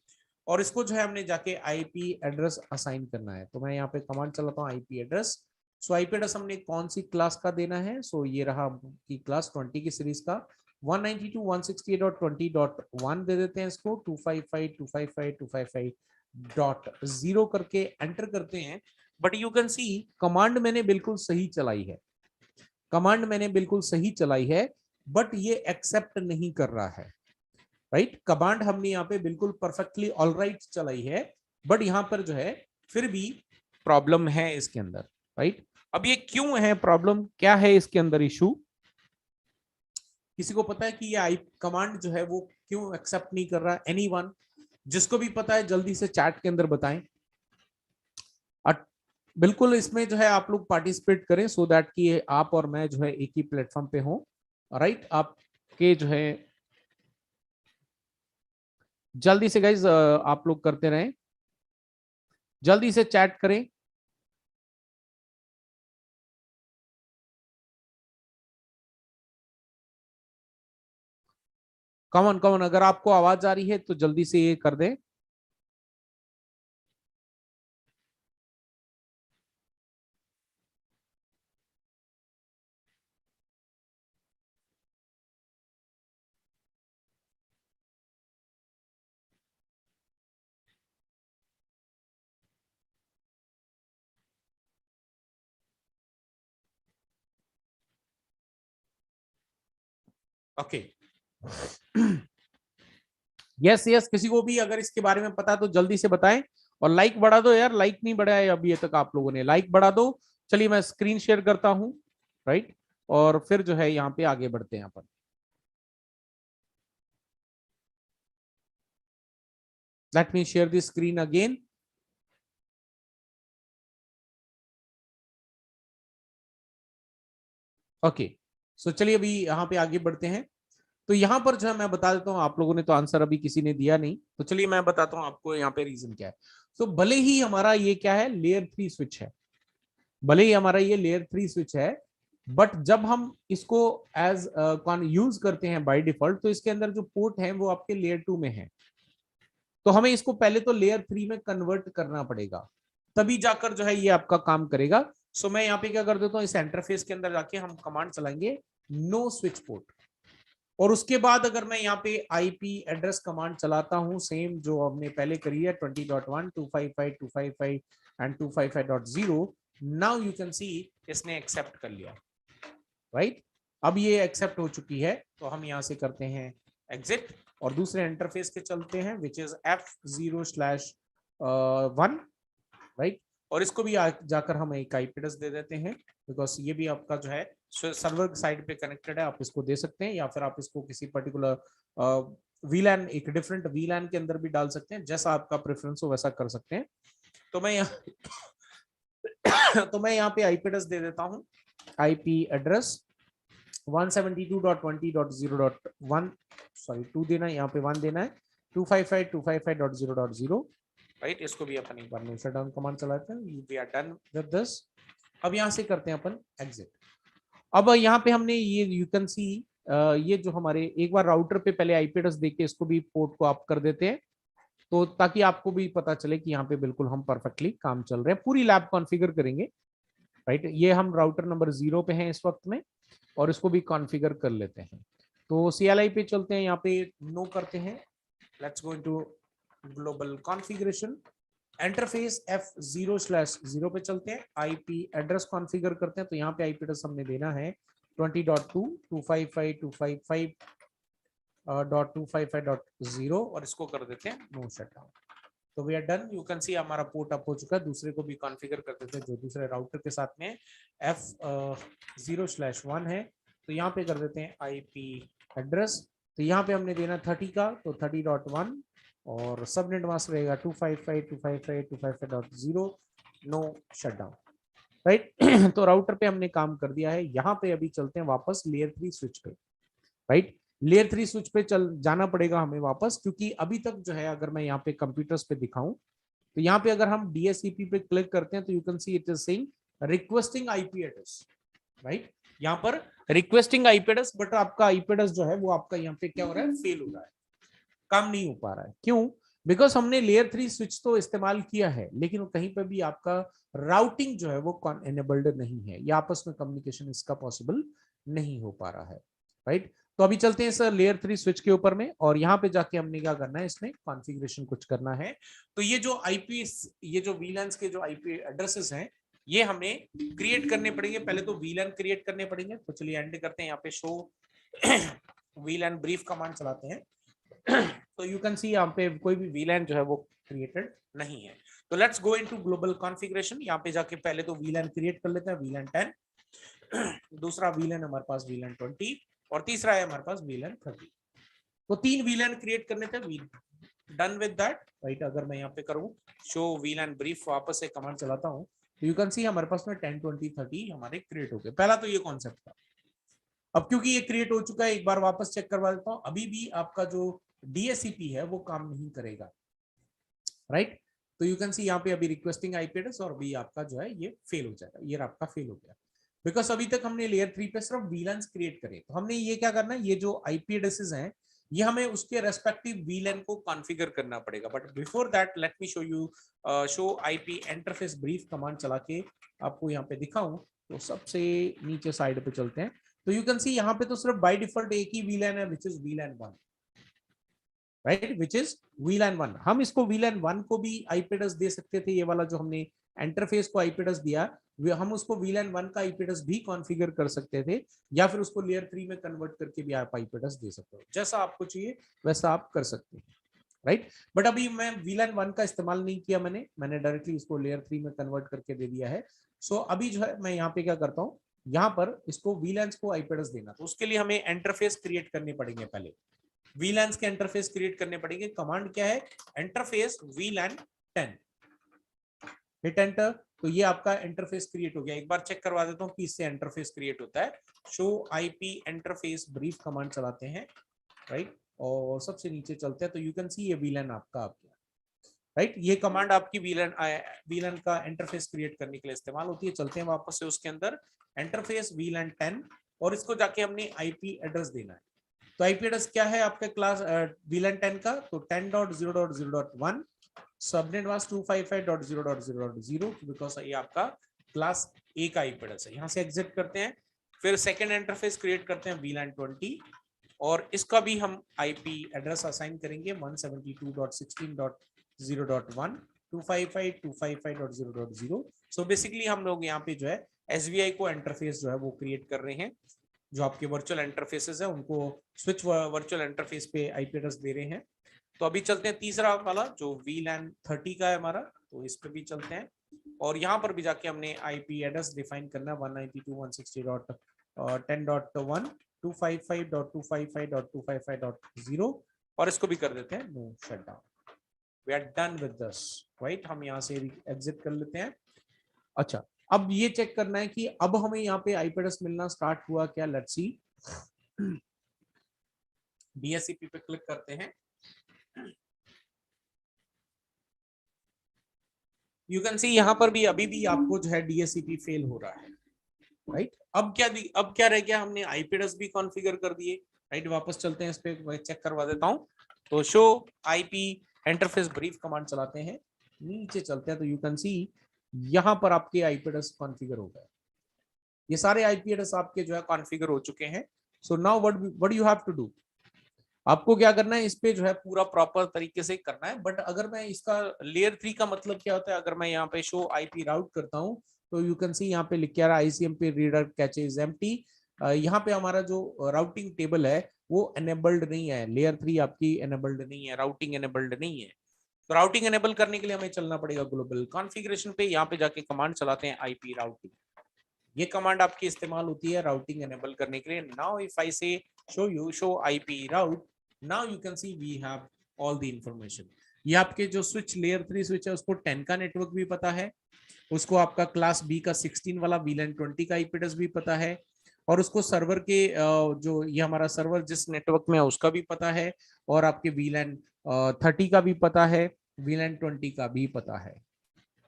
और इसको जो है हमने जाके आईपी एड्रेस असाइन करना है। तो मैं यहाँ पे कमांड चलाता हूँ IP address so IP address हमने कौन सी क्लास का देना है, सो ये रहा की क्लास 20 की सीरीज का 192.168.20.1 दे देते हैं इसको 255.255.255.0 करके एंटर करते हैं। But you can C command मैंने बिल्कुल सही चलाई है, कमांड मैंने बिल्कुल सही चलाई है, बट ये एक्सेप्ट नहीं कर रहा है, राइट। कमांड हमने यहाँ पे बिल्कुल परफेक्टली ऑलराइट चलाई है, बट यहाँ पर जो है फिर भी प्रॉब्लम है इसके अंदर, राइट। अब ये क्यों है प्रॉब्लम, क्या है इसके अंदर इशू, किसी को पता है कि ये आई कमांड जो है वो क्यों एक्सेप्ट नहीं कर रहा है? एनीवन जिसको भी पता है जल्दी से चैट के अंदर बताएं। बिल्कुल इसमें जो है आप लोग पार्टिसिपेट करें सो दैट कि आप और मैं जो है एक ही प्लेटफॉर्म पे हो, राइट। आपके जो है जल्दी से गाइज आप लोग करते रहें, जल्दी से चैट करें। कॉमन कॉमन अगर आपको आवाज आ रही है तो जल्दी से ये कर दें। ओके यस यस, किसी को भी अगर इसके बारे में पता है तो जल्दी से बताएं, और लाइक बढ़ा दो यार, लाइक नहीं बढ़ाया है अभी तक आप लोगों ने, लाइक बढ़ा दो। चलिए मैं स्क्रीन शेयर करता हूं, राइट, और फिर जो है यहाँ पे आगे बढ़ते हैं अपन। Let me share the screen again. Okay so चलिए अभी यहाँ पे आगे बढ़ते हैं। तो यहाँ पर जो है मैं बता देता हूँ, आप लोगों ने तो आंसर अभी किसी ने दिया नहीं, तो चलिए मैं बताता हूँ आपको यहाँ पे रीजन क्या है। तो भले ही हमारा ये क्या है, लेयर 3 स्विच है, भले ही हमारा ये लेयर 3 स्विच है, बट जब हम इसको एज यूज करते हैं बाय डिफॉल्ट, तो इसके अंदर जो पोर्ट है वो आपके लेयर 2 में है, तो हमें इसको पहले तो लेयर 3 में कन्वर्ट करना पड़ेगा, तभी जाकर जो है ये आपका काम करेगा। सो मैं यहाँ पे क्या कर देता हूँ, इस इंटरफेस के अंदर जाके हम कमांड चलाएंगे नो स्विच पोर्ट, और उसके बाद अगर मैं यहाँ पे आईपी एड्रेस कमांड चलाता हूँ सेम जो हमने पहले करी है 20.1 255.255 एंड 255.0, नाउ यू कैन सी इसने एक्सेप्ट कर लिया, राइट। अब ये एक्सेप्ट हो चुकी है, तो हम यहाँ से करते हैं एग्जिट और दूसरे इंटरफेस के चलते हैं विच इज F0/1, राइट। और इसको भी जाकर हम एक आईपी एड्रेस दे देते हैं, बिकॉज ये भी आपका जो है सर्वर साइड पे कनेक्टेड है, आप इसको दे सकते हैं, या फिर आप इसको किसी पर्टिकुलर वीलैन, एक डिफरेंट वीलैन के अंदर भी डाल सकते हैं, जैसा आपका प्रेफरेंस हो वैसा कर सकते हैं। तो मैं यहाँ तो मैं यहाँ पे आईपी एड्रेस दे देता हूँ, आईपी एड्रेस 172.20.0.1, सॉरी 2 देना है, यहाँ पे 1 देना है, 255.255.0.0, राइट। इसको भी अपन एक बार में शट डाउन कमांड चलाते हैं, we are done with this. अब यहाँ से करते हैं अपन एग्जिट। अब यहाँ पे हमने ये यू कैन सी ये जो हमारे एक बार राउटर पे पहले आईपी एड्रेस देख के इसको भी पोर्ट को आप कर देते हैं, तो ताकि आपको भी पता चले कि यहाँ पे बिल्कुल हम परफेक्टली काम चल रहे हैं, पूरी लैब कॉन्फ़िगर करेंगे, राइट। ये हम राउटर नंबर 0 पे हैं इस वक्त में, और इसको भी कॉन्फ़िगर कर लेते हैं। तो CLI पे चलते हैं, यहाँ पे नो करते हैं, let's go into global configuration, interface F0/0 पे चलते हैं, आईपी एड्रेस कॉन्फ़िगर करते हैं। तो यहाँ पे आईपी एड्रेस हमने देना है 20.2 255.255.0 और इसको कर देते हैं नो शटडाउन। तो we are done, you can see हमारा पोर्ट अप हो चुका है। दूसरे को भी कॉन्फ़िगर कर देते हैं जो दूसरे राउटर के साथ में F0/1 है, तो यहाँ पे कर देते हैं आईपी एड्रेस। तो यहाँ पे हमने देना 30 का, तो 30.1 और सबनेट मास्क रहेगा 255.255.255.0, नो शटडाउन, राइट। तो राउटर पे हमने काम कर दिया है। यहाँ पे अभी चलते हैं वापस लेयर 3 स्विच पे, राइट। लेयर 3 स्विच पे चल जाना पड़ेगा हमें वापस, क्योंकि अभी तक जो है अगर मैं यहाँ पे कंप्यूटर्स पे दिखाऊं, तो यहाँ पे अगर हम DSCP पे क्लिक करते हैं तो you can see it is saying requesting IP address, right. यहाँ पर रिक्वेस्टिंग आईपी एड्रेस, बट आपका आईपी एड्रेस जो है वो आपका यहाँ पे क्या हो रहा है, फेल हो रहा है, काम नहीं हो पा रहा है। क्यों? बिकॉज हमने लेयर 3 स्विच तो इस्तेमाल किया है, लेकिन कहीं पर भी आपका राउटिंग जो है वो एनेबल्ड नहीं है, या आपस में कम्युनिकेशन इसका पॉसिबल नहीं हो पा रहा है, राइट। तो अभी चलते हैं सर लेयर 3 स्विच के ऊपर में, और यहाँ पे जाके हमने क्या करना है, इसमें कॉन्फ़िगरेशन कुछ करना है। तो ये जो आईपी, ये जो वीलैन्स के जो आईपी एड्रेसेस हैं, ये हमें क्रिएट करने पड़ेंगे। पहले तो वीलैन क्रिएट करने पड़ेंगे। तो चलिए एंड करते हैं, यहाँ पे शो वीलैन ब्रीफ कमांड चलाते हैं। तो यू कैन सी यहाँ पे कोई भी वीलैन जो है वो क्रिएटेड नहीं है। तो let's go into global configuration. यहाँ पे जाके पहले तो वीलैन क्रिएट कर लेते हैं, वीलैन 10, दूसरा वीलैन हमारे पास वीलैन 20, और तीसरा है हमारे पास वीलैन 30। तो 3 वीलैन क्रिएट करने थे। Done with that, right. अगर मैं यहाँ पे करूँ शो वीलैन ब्रीफ, वापस से कमांड चलाता हूँ, तो यू कैन सी हमारे पास में 10, 20, 30 हमारे क्रिएट हो गए। पहला तो ये कॉन्सेप्ट था। अब क्योंकि ये क्रिएट हो चुका है, एक बार वापस चेक करवा देता हूँ। अभी भी आपका जो DSCP है वो काम नहीं करेगा, राइट। तो यू कैन सी यहाँ पे अभी रिक्वेस्टिंग आईपी एड्रेस, और अभी आपका जो है ये फेल हो जाएगा, ये आपका फेल हो गया। बिकॉज अभी तक हमने लेयर 3 पे सिर्फ वीलैन्स क्रिएट करे। तो हमने ये क्या करना है, ये जो आईपी एड्रेसेस हैं, ये हमें उसके रेस्पेक्टिव वीलैन को कॉन्फ़िगर करना पड़ेगा। But before that let me show you show IP interface brief command चला के आपको यहाँ पे दिखाऊं। तो सबसे नीचे साइड पे चलते हैं। तो यू कैन सी यहाँ पे तो सिर्फ बाय डिफॉल्ट एक ही वीलैन है, which is वीलैन 1, right, which is वीलैन 1। हम इसको वीलैन 1 को भी आईपी एड्रेस दे सकते थे, ये वाला जो हमने इंटरफेस को आईपी एड्रेस दिया, हम उसको वीलैन 1 का आईपी एड्रेस भी कॉन्फ़िगर कर सकते थे, या फिर उसको लेयर 3 में कन्वर्ट करके भी आप आईपी एड्रेस दे सकते हो। जैसा आपको चाहिए वैसा आप कर सकते हैं, राइट। बट अभी मैं वीलैन 1 का इस्तेमाल नहीं किया, मैंने डायरेक्टली इसको लेयर 3 में कन्वर्ट करके दे दिया है। सो अभी जो है मैं यहाँ पे क्या करता हूँ, यहाँ पर इसको वीलैन्स को आईपी एड्रेस देना, तो उसके लिए हमें इंटरफेस क्रिएट करने पड़ेंगे। पहले वीलैन्स के इंटरफेस क्रिएट करने पड़ेंगे। कमांड क्या है, इंटरफेस वीलैन 10, हिट एंटर। तो ये आपका इंटरफेस क्रिएट हो गया। एक बार चेक करवा देता हूँ कि इससे इंटरफेस क्रिएट होता है। Show IP interface brief command चलाते हैं, राइट, और सबसे नीचे चलते हैं। तो यू कैन सी ये वीलैन आपका आ गया, राइट। ये कमांड आपकी वीलैन का इंटरफेस क्रिएट करने के लिए इस्तेमाल होती है। चलते हैं वापस से उसके अंदर, इंटरफेस वीलैन 10, और इसको जाके हमने आईपी एड्रेस देना है। तो आईपी एड्रेस क्या है आपके क्लास वीलैन 10 का, तो 10.0.0.1, सबनेट वाज 255.0.0.0, बिकॉज ये आपका क्लास ए का आईपी एड्रेस है। यहाँ से एग्जिट करते हैं, फिर सेकंड इंटरफेस क्रिएट करते हैं वीलैन 20, और इसका भी हम आईपी एड्रेस असाइन करेंगे 172.16.0.1, 255.255.0.0। सो बेसिकली हम लोग यहाँ पे जो है एसबीआई को इंटरफेस जो है वो क्रिएट कर रहे हैं। जो आपके वर्चुअल इंटरफेसेस है उनको स्विच वर्चुअल इंटरफेस पे आईपी एड्रेस दे रहे हैं। तो अभी चलते हैं तीसरा वाला जो वीलैन 30 का है हमारा, तो इस पे भी चलते हैं, और यहाँ पर भी जाके हमने आईपी एड्रेस डिफाइन करना है 192.160.10.1, 255.255.255.0, और इसको भी कर देते हैं no shutdown. We are done with this, right. हम यहाँ से एग्जिट कर लेते हैं। अच्छा, अब ये चेक करना है कि अब हमें यहाँ पे आईपी एड्रेस मिलना स्टार्ट हुआ क्या। लेट्स सी, DSCP पे क्लिक करते हैं। यू कैन सी यहाँ पर भी अभी भी आपको जो है DSCP फेल हो रहा है, राइट। अब क्या रह गया, हमने आईपी एड्रेस भी कॉन्फ़िगर कर दिए, राइट। वापस चलते हैं, इस पे चेक करवा देता हूँ। तो show IP interface brief command चलाते हैं, नीचे चलते हैं। तो यू कैन सी यहाँ पर आपके आईपी एड्रेस कॉन्फ़िगर हो गए। ये सारे आईपी एड्रेस आपके जो है कॉन्फ़िगर हो चुके हैं। So now what you have to do, आपको क्या करना है, इस पे जो है पूरा प्रॉपर तरीके से करना है। बट अगर मैं इसका लेयर 3 का मतलब क्या होता है, अगर मैं यहाँ पे शो आईपी राउट करता हूँ, तो यू कैन सी यहाँ पे लिख के आ रहा है ICMP reader cache is empty. यहाँ पे हमारा जो राउटिंग टेबल है वो एनेबल्ड नहीं है, लेयर 3 आपकी एनेबल्ड नहीं है, राउटिंग एनेबल्ड नहीं है। तो राउटिंग एनेबल करने के लिए हमें चलना पड़ेगा ग्लोबल कॉन्फ़िगरेशन पे। यहाँ पे जाके कमांड चलाते हैं आईपी राउटिंग। ये कमांड आपकी इस्तेमाल होती है राउटिंग एनेबल करने के लिए। Now if I say show you show IP route, now you can see we have all the information. ये आपके जो स्विच लेयर 3 स्विच है उसको 10 का नेटवर्क भी पता है, उसको आपका क्लास बी का 16 वाला वीलैन 20 का आईपी एड्रेस भी पता है, और उसको सर्वर के जो ये हमारा सर्वर जिस नेटवर्क में है उसका भी पता है, और आपके वीलैन 30 का भी पता है, वीलैन 20 का भी पता है,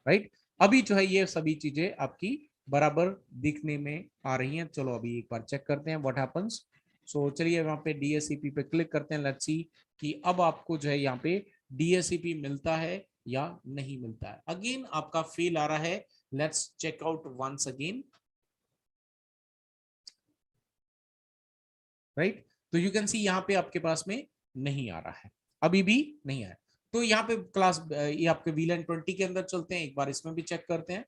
राइट। अभी जो है ये सभी चीजें आपकी बराबर दिखने में आ रही हैं। चलो अभी एक बार चेक करते हैं व्हाट हैपेंस। सो चलिए वहां पे DSCP पे क्लिक करते हैं। लेट्स सी कि अब आपको जो है यहाँ पे डीएचसीपी मिलता है या नहीं मिलता है। अगेन आपका फेल आ रहा है, let's check out once again, right. तो यू कैन सी यहाँ पे आपके पास में नहीं आ रहा है, अभी भी नहीं आया। तो यहाँ पे क्लास ये आपके VLAN 20 के अंदर चलते हैं, एक बार इसमें भी चेक करते हैं।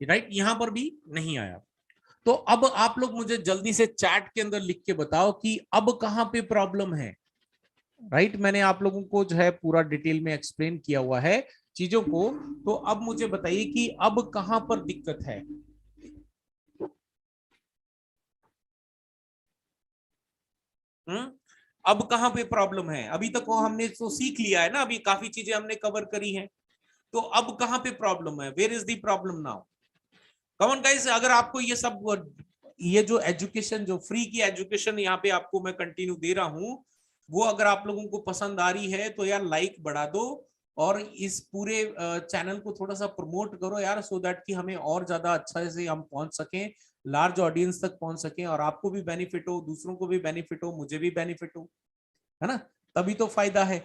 राइट, यहां पर भी नहीं आया। तो अब आप लोग मुझे जल्दी से चैट के अंदर लिख के बताओ कि अब कहां पे प्रॉब्लम है। राइट, मैंने आप लोगों को जो है पूरा डिटेल में एक्सप्लेन किया हुआ है चीजों को, तो अब मुझे बताइए कि अब कहां पर दिक्कत है। अब कहां पे प्रॉब्लम है, अभी तक वो हमने तो सीख लिया है ना, अभी काफी चीजें हमने कवर करी हैं, तो अब कहां पे प्रॉब्लम है, where is the problem now. Come on guys, अगर आपको ये सब, ये जो एजुकेशन, जो फ्री की एजुकेशन यहाँ पे आपको मैं कंटिन्यू दे रहा हूं, वो अगर आप लोगों को पसंद आ रही है तो यार लाइक बढ़ा दो, और इस पूरे चैनल को थोड़ा सा प्रमोट करो यार, सो दैट कि हमें और ज्यादा अच्छा से हम पहुंच सकें, लार्ज ऑडियंस तक पहुंच सकें, और आपको भी बेनिफिट हो, दूसरों को भी बेनिफिट हो, मुझे भी बेनिफिट हो, है ना, तभी तो फायदा है।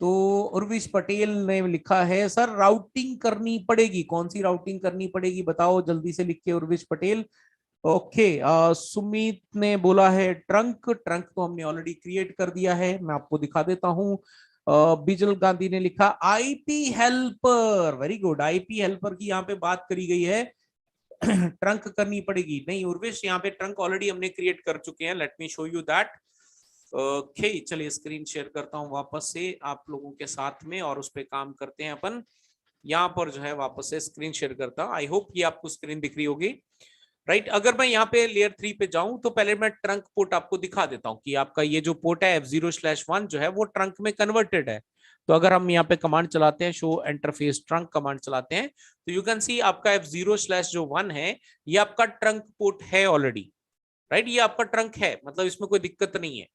तो उर्विश पटेल ने लिखा है सर राउटिंग करनी पड़ेगी, कौन सी राउटिंग करनी पड़ेगी बताओ जल्दी से लिख के, उर्विश पटेल। ओके, सुमित ने बोला है ट्रंक, ट्रंक तो हमने ऑलरेडी क्रिएट कर दिया है, मैं आपको दिखा देता हूं। बिजल गांधी ने लिखा IP helper, very good, IP helper की यहाँ पे बात करी गई है। ट्रंक करनी पड़ेगी, नहीं उर्वेश, यहाँ पे ट्रंक ऑलरेडी हमने क्रिएट कर चुके हैं, let me show you that. Okay, चलिए स्क्रीन शेयर करता हूँ वापस से आप लोगों के साथ में, और उस पर काम करते हैं अपन। यहाँ पर जो है वापस से स्क्रीन शेयर करता हूँ, आई होप ये आपको स्क्रीन दिख रही होगी, राइट। अगर मैं यहाँ पे लेयर 3 पे जाऊं तो पहले मैं ट्रंक पोर्ट आपको दिखा देता हूं कि आपका ये जो पोर्ट है F0/1 जो है वो ट्रंक में कन्वर्टेड है। तो अगर हम यहाँ पे कमांड चलाते हैं, शो इंटरफेस ट्रंक कमांड चलाते हैं, तो यू कैन सी आपका F0/1 है, ये आपका ट्रंक पोर्ट है ऑलरेडी, राइट, ये आपका ट्रंक है, मतलब इसमें कोई दिक्कत नहीं है,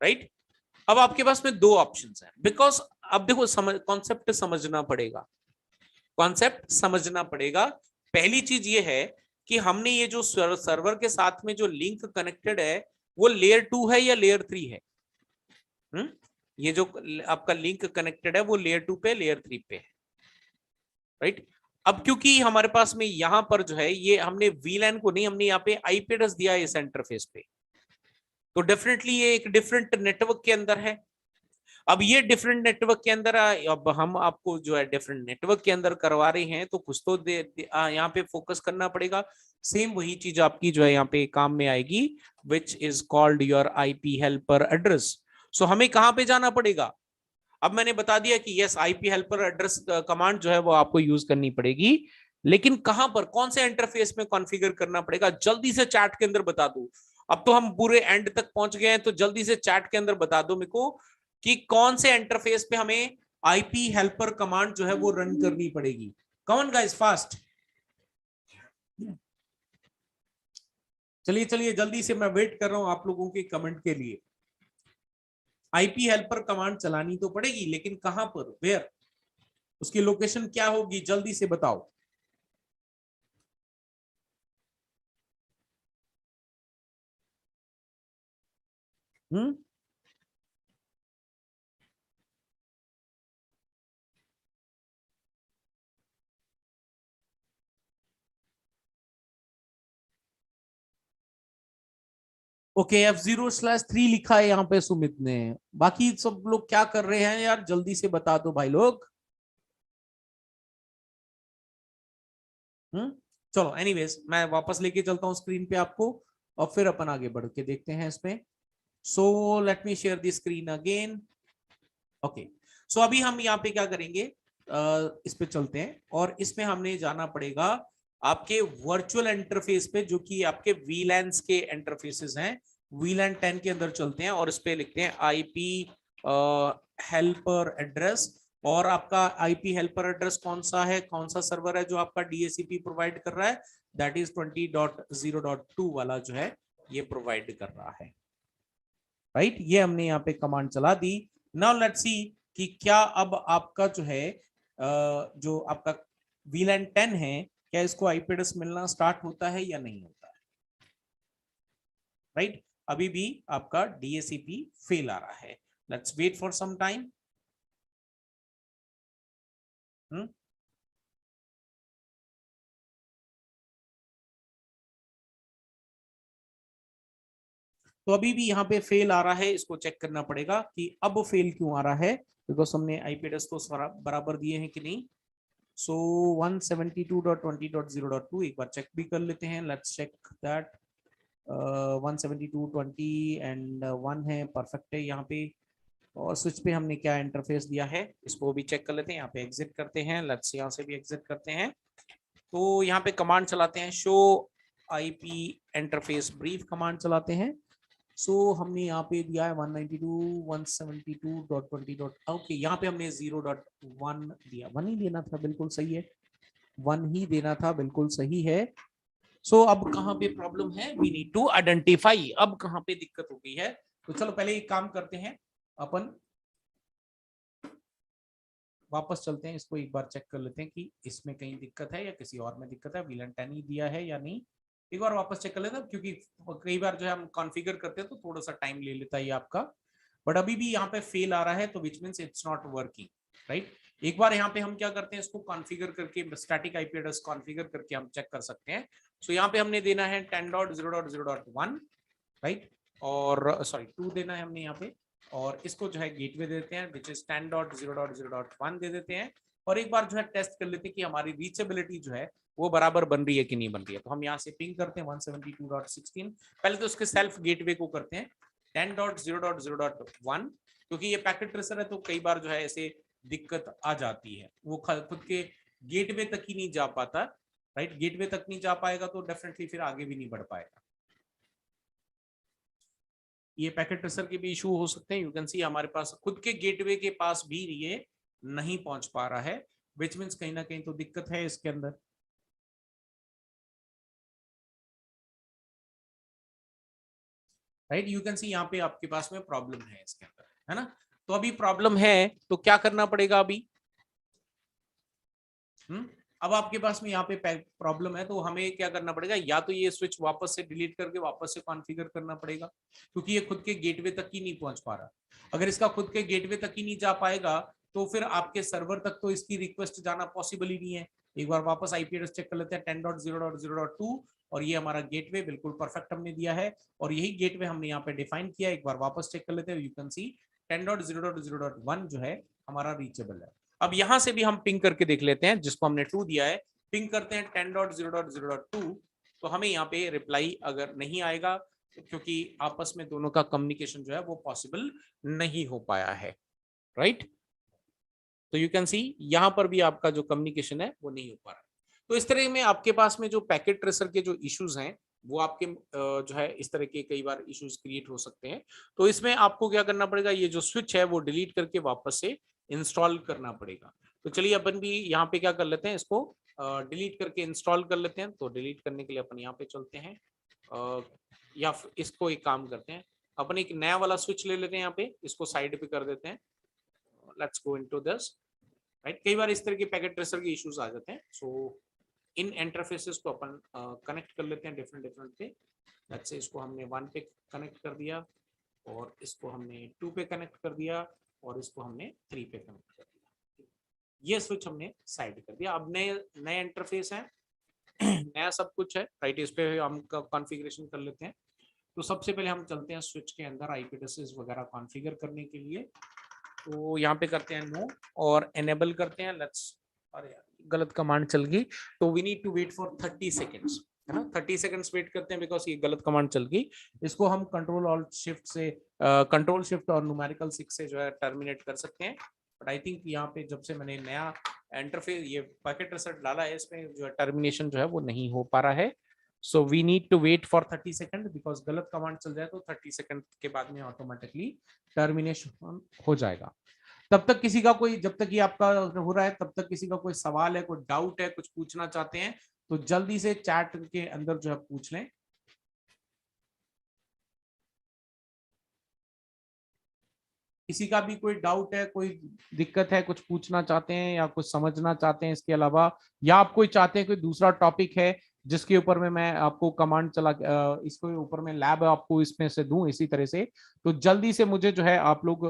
राइट। अब आपके पास में दो ऑप्शंस हैं, बिकॉज अब देखो कॉन्सेप्ट समझना पड़ेगा, कॉन्सेप्ट समझना पड़ेगा। पहली चीज ये है कि हमने ये जो सर्वर के साथ में जो लिंक कनेक्टेड है वो लेयर 2 है या लेयर 3 है। ये जो आपका लिंक कनेक्टेड है वो लेयर 2 पे, लेयर 3 पे है, राइट। अब क्योंकि हमारे पास में यहां पर जो है ये हमने VLAN को नहीं, हमने यहाँ पे IP एड्रेस दिया है इस इंटरफेस पे, तो डेफिनेटली ये एक डिफरेंट नेटवर्क के अंदर है। अब ये डिफरेंट नेटवर्क के अंदर, अब हम आपको जो है डिफरेंट नेटवर्क के अंदर करवा रहे हैं, तो कुछ तो यहाँ पे फोकस करना पड़ेगा। सेम वही चीज आपकी जो है यहाँ पे काम में आएगी, which is called your IP helper address. So हमें कहाँ पे जाना पड़ेगा, अब मैंने बता दिया कि yes IP helper address command जो है वो आपको यूज करनी पड़ेगी, लेकिन कहां पर, कौन से इंटरफेस में कॉन्फ़िगर करना पड़ेगा, जल्दी से चैट के अंदर बता दो। अब तो हम पूरे एंड तक पहुंच गए हैं, तो जल्दी से चैट के अंदर बता दो मेरे को कि कौन से इंटरफेस पे हमें IP हेल्पर कमांड जो है वो रन करनी पड़ेगी। कौन गाइस फास्ट, चलिए चलिए जल्दी से, मैं वेट कर रहा हूं आप लोगों के कमेंट के लिए। IP हेल्पर कमांड चलानी तो पड़ेगी, लेकिन कहां पर, वेयर, उसकी लोकेशन क्या होगी, जल्दी से बताओ। हम्म, ओके, F0/3 लिखा है यहाँ पे सुमित ने, बाकी सब लोग क्या कर रहे हैं यार, जल्दी से बता दो भाई लोग। हम्म, चलो एनीवेज मैं वापस लेके चलता हूँ स्क्रीन पे आपको, और फिर अपन आगे बढ़ के देखते हैं इसमें। So let me share the screen again. Okay, so अभी हम यहाँ पे क्या करेंगे, इस पे चलते हैं, और इसमें हमने जाना पड़ेगा आपके वर्चुअल इंटरफेस पे, जो कि आपके VLANs के इंटरफेसेस हैं। VLAN 10 के अंदर चलते हैं, और इस पे लिखते हैं IP हेल्पर एड्रेस, और आपका IP हेल्पर एड्रेस कौन सा है, कौन सा सर्वर है जो आपका DHCP प्रोवाइड कर रहा है, दैट इज 20.0.2 वाला जो है ये प्रोवाइड कर रहा है, राइट। ये हमने यहाँ पे कमांड चला दी। नाउ लेट्स सी कि क्या अब आपका जो है जो आपका VLAN 10 है, क्या इसको IP एड्रेस मिलना स्टार्ट होता है या नहीं होता है, राइट। अभी भी आपका DACP फेल आ रहा है। Let's wait for some time. तो अभी भी यहाँ पे फेल आ रहा है, इसको चेक करना पड़ेगा कि अब फेल क्यों आ रहा है, बिकॉज हमने IP एड्रेस तो बराबर दिए हैं कि नहीं। सो 172.20.0.2 एक बार चेक भी कर लेते हैं। लेट्स चेक दैट 172.20 एंड 1 है, परफेक्ट है यहाँ पे। और स्विच पे हमने क्या इंटरफेस दिया है इसको भी चेक कर लेते हैं। यहाँ पे एग्जिट करते हैं, लेट्स यहाँ से भी एग्जिट करते हैं। तो यहाँ पे कमांड चलाते हैं, show IP interface brief command चलाते हैं। सो हमने यहाँ पे दिया है 192.172.20. ओके, यहाँ पे हमने 0.1 दिया, 1 ही देना था, बिल्कुल सही है, 1 ही देना था, बिल्कुल सही है। सो अब कहाँ पे प्रॉब्लम है, वी नीड टू आइडेंटिफाई, अब कहाँ पे दिक्कत हो गई है। तो चलो पहले एक काम करते हैं, अपन वापस चलते हैं, इसको एक बार चेक कर लेते हैं कि इसमें कहीं दिक्कत है या किसी और में दिक्कत है, VLAN 10 ही दिया है या नहीं। एक बार वापस चेक कर लेते हैं, क्योंकि कई बार जो है हम कॉन्फ़िगर करते हैं तो थोड़ा सा टाइम ले लेता है आपका। बट अभी भी यहाँ पे फेल आ रहा है, तो which means it's not working, right. एक बार यहाँ पे हम क्या करते हैं, इसको कॉन्फ़िगर करके स्टैटिक IP एड्रेस कॉन्फ़िगर करके हम चेक कर सकते हैं। सो यहाँ पे हमने देना है 10.0.0.1, राइट, और सॉरी 2 देना है हमने यहाँ पे, और इसको जो है गेटवे देते हैं विच इज 10.0.0.1 दे देते हैं। और एक बार जो है टेस्ट कर लेते हैं कि हमारी रीचेबिलिटी जो है वो बराबर बन रही है कि नहीं बन रही है। तो हम यहाँ से पिंग करते हैं 172.16, पहले तो उसके सेल्फ गेटवे को करते हैं 10.0.0.1, क्योंकि ये पैकेट ट्रेसर है तो कई बार जो है ऐसे दिक्कत आ जाती है, वो खुद के गेटवे तक ही नहीं जा पाता, राइट। गेटवे तक नहीं जा पाएगा तो डेफिनेटली फिर आगे भी नहीं बढ़ पाएगा। ये पैकेट ट्रेसर के भी इशू हो सकते हैं। यू कैन सी हमारे पास खुद के गेटवे के पास भी ये नहीं पहुंच पा रहा है, विच मीन्स कहीं ना कहीं तो दिक्कत है इसके अंदर, राइट। यू कैन सी यहाँ पे आपके पास में प्रॉब्लम है इसके अंदर, है ना। तो अभी प्रॉब्लम है तो क्या करना पड़ेगा अभी। अब आपके पास में यहाँ पे प्रॉब्लम है तो हमें क्या करना पड़ेगा, या तो ये स्विच वापस से डिलीट करके वापस से कॉन्फ़िगर करना पड़ेगा, क्योंकि ये खुद के गेटवे तक ही नहीं पहुंच पा रहा। अगर इसका खुद के गेटवे तक ही नहीं जा पाएगा तो फिर आपके सर्वर तक तो इसकी रिक्वेस्ट जाना पॉसिबल ही नहीं है। एक बार वापस IP एड्रेस चेक कर लेते हैं 10.0.0.2, और ये हमारा गेटवे बिल्कुल परफेक्ट हमने दिया है, और यही गेटवे हमने यहाँ पे डिफाइन किया। एक बार वापस चेक कर लेते हैं, यू कैन सी 10.0.0.1 जो है हमारा रीचेबल है। अब यहां से भी हम पिंग करके देख लेते हैं, जिसको हमने 2 दिया है, पिंग करते हैं 10.0.0.2, तो हमें यहाँ पे रिप्लाई अगर नहीं आएगा क्योंकि आपस में दोनों का कम्युनिकेशन जो है वो पॉसिबल नहीं हो पाया है, राइट। तो यू कैन सी यहां पर भी आपका जो कम्युनिकेशन है वो नहीं हो पा रहा है। तो इस तरह में आपके पास में जो पैकेट ट्रेसर के जो इश्यूज हैं वो आपके जो है इस तरह के कई बार इश्यूज क्रिएट हो सकते हैं। तो इसमें आपको क्या करना पड़ेगा, ये जो स्विच है वो डिलीट करके वापस से इंस्टॉल करना पड़ेगा। तो चलिए अपन भी यहाँ पे क्या कर लेते हैं, इसको डिलीट करके इंस्टॉल कर लेते हैं। तो डिलीट करने के लिए अपन यहाँ पे चलते हैं, या इसको एक काम करते हैं, अपन एक नया वाला स्विच ले लेते हैं, यहाँ पे इसको साइड पे कर देते हैं। Let's go into this, right. कई बार इस तरह के पैकेट ट्रेसर के इश्यूज आ जाते हैं। सो इन इंटरफेसेस को अपन कनेक्ट कर लेते हैं डिफरेंट डिफरेंट पे। लेट्स से इसको हमने 1 पे कनेक्ट कर दिया, और इसको हमने 2 पे कनेक्ट कर दिया, और इसको हमने 3 पे कनेक्ट कर दिया। ये स्विच हमने साइड कर दिया। अब नए नए इंटरफेस है नया सब कुछ है, राइट। इस पे हम कॉन्फ़िगरेशन कर लेते हैं। तो सबसे पहले हम चलते हैं स्विच के अंदर IP एड्रेसेस वगैरह कॉन्फ़िगर करने के लिए। तो यहाँ पे करते हैं नो, और एनेबल करते हैं। लेट्स, अरे यार गलत कमांड चल गई, तो we need to wait for 30 seconds, है ना। 30 सेकेंड्स वेट करते हैं बिकॉज ये गलत कमांड चल गई। इसको हम कंट्रोल ऑल्ट शिफ्ट से कंट्रोल शिफ्ट और न्यूमेरिकल 6 से जो है टर्मिनेट कर सकते हैं। बट आई थिंक यहाँ पे जब से मैंने नया इंटरफेस ये पैकेट ट्रेसर डाला है, इसमें जो है टर्मिनेशन जो है वो नहीं हो पा रहा है। So we need to wait for 30 second, because गलत कमांड चल जाए तो 30 सेकंड के बाद में ऑटोमेटिकली टर्मिनेशन हो जाएगा। तब तक किसी का कोई, जब तक ये आपका हो रहा है तब तक किसी का कोई सवाल है, कोई डाउट है, कुछ पूछना चाहते हैं तो जल्दी से चैट के अंदर जो है पूछ लें। किसी का भी कोई डाउट है, कोई दिक्कत है, कुछ पूछना चाहते हैं या कुछ समझना चाहते हैं इसके अलावा, या आप कोई चाहते हैं कोई दूसरा टॉपिक है जिसके ऊपर में मैं आपको कमांड चला इसके ऊपर में लैब आपको इसमें से दूं इसी तरह से, तो जल्दी से मुझे जो है आप लोग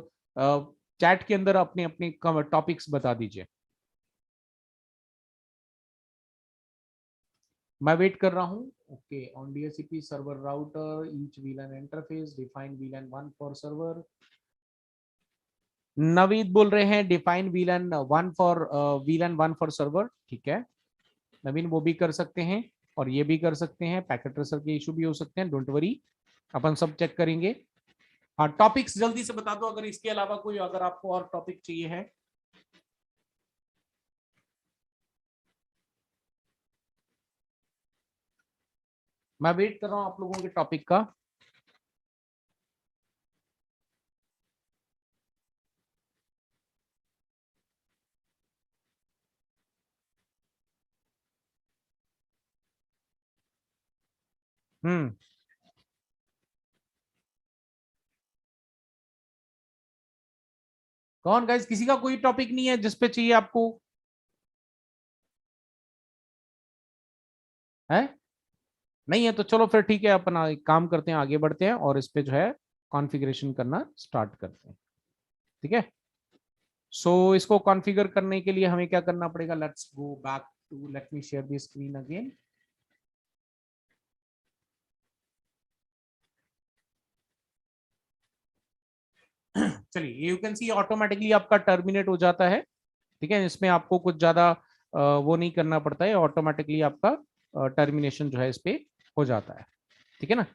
चैट के अंदर अपने अपने टॉपिक्स बता दीजिए। मैं वेट कर रहा हूं। Okay, on DHCP server router each VLAN interface define VLAN 1 for server. Naveed बोल रहे हैं डिफाइन VLAN 1 फॉर सर्वर, ठीक है नवीन, वो भी कर सकते हैं और ये भी कर सकते हैं। पैकेट ट्रेसर के इशू भी हो सकते हैं, डोंट वरी, अपन सब चेक करेंगे। हाँ, टॉपिक्स जल्दी से बता दो अगर इसके अलावा कोई, अगर आपको और टॉपिक चाहिए है। मैं वेट कर रहा हूं आप लोगों के टॉपिक का। हम्म, कौन गाइस, किसी का कोई टॉपिक नहीं है जिसपे चाहिए आपको? है नहीं है तो चलो फिर ठीक है, अपन एक काम करते हैं, आगे बढ़ते हैं और इस पे जो है कॉन्फ़िगरेशन करना स्टार्ट करते हैं, ठीक है। सो इसको कॉन्फ़िगर करने के लिए हमें क्या करना पड़ेगा, let's go back to, let me share the screen again. चलिए, यू कैन सी ऑटोमेटिकली आपका टर्मिनेट हो जाता है, ठीक है, इसमें आपको कुछ ज्यादा वो नहीं करना पड़ता है, ऑटोमेटिकली आपका टर्मिनेशन जो है इस पे हो जाता है, ठीक है ना।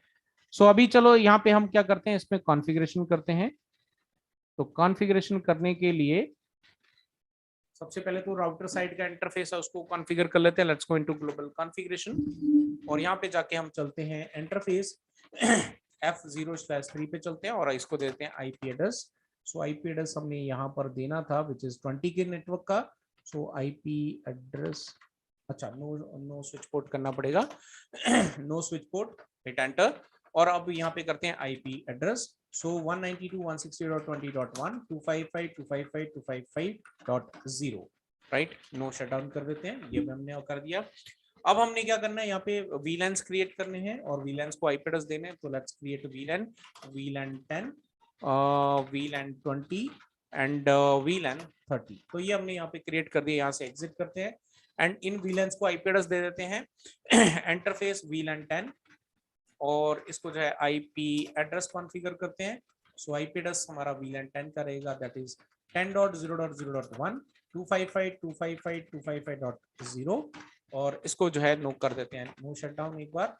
सो अभी चलो यहाँ पे हम क्या करते हैं, इसमें कॉन्फ़िगरेशन करते हैं। तो कॉन्फ़िगरेशन करने के लिए सबसे पहले तो राउटर साइड का इंटरफेस है उसको कॉन्फ़िगर कर लेते हैं। Let's go into global configuration और यहाँ पे जाके हम चलते हैं इंटरफेस F0/3 पे चलते हैं और इसको देते हैं IP एड्रेस। सो IP एड्रेस हमने यहाँ पर देना था विच इज 20 के नेटवर्क का। सो IP एड्रेस, अच्छा नो नो स्विच पोर्ट करना पड़ेगा know switch port, hit enter. और अब यहाँ पे करते हैं IP एड्रेस। सो 192.168.20.1 255.255.255.0, राइट, नो शटडाउन कर देते हैं, ये भी हमने कर दिया। अब हमने क्या करना है, यहाँ पे VLANs क्रिएट करने हैं और VLANs को IP एड्रेस देने हैं। तो let's create VLAN 10, VLAN 20 and VLAN 30। तो ये हमने यहाँ पे क्रिएट कर दिया, यहाँ से एग्जिट करते हैं एंड इन VLANs को IP एड्रेस दे देते हैं इंटरफेस VLAN 10 और इसको जो है IP एड्रेस कॉन्फ़िगर करते हैं। सो IP एड्रेस हमारा VLAN 10 का रहेगा, दैट इज 10.0.0.1 255.255.255.0 और इसको जो है नो कर देते हैं, नो शटडाउन एक बार।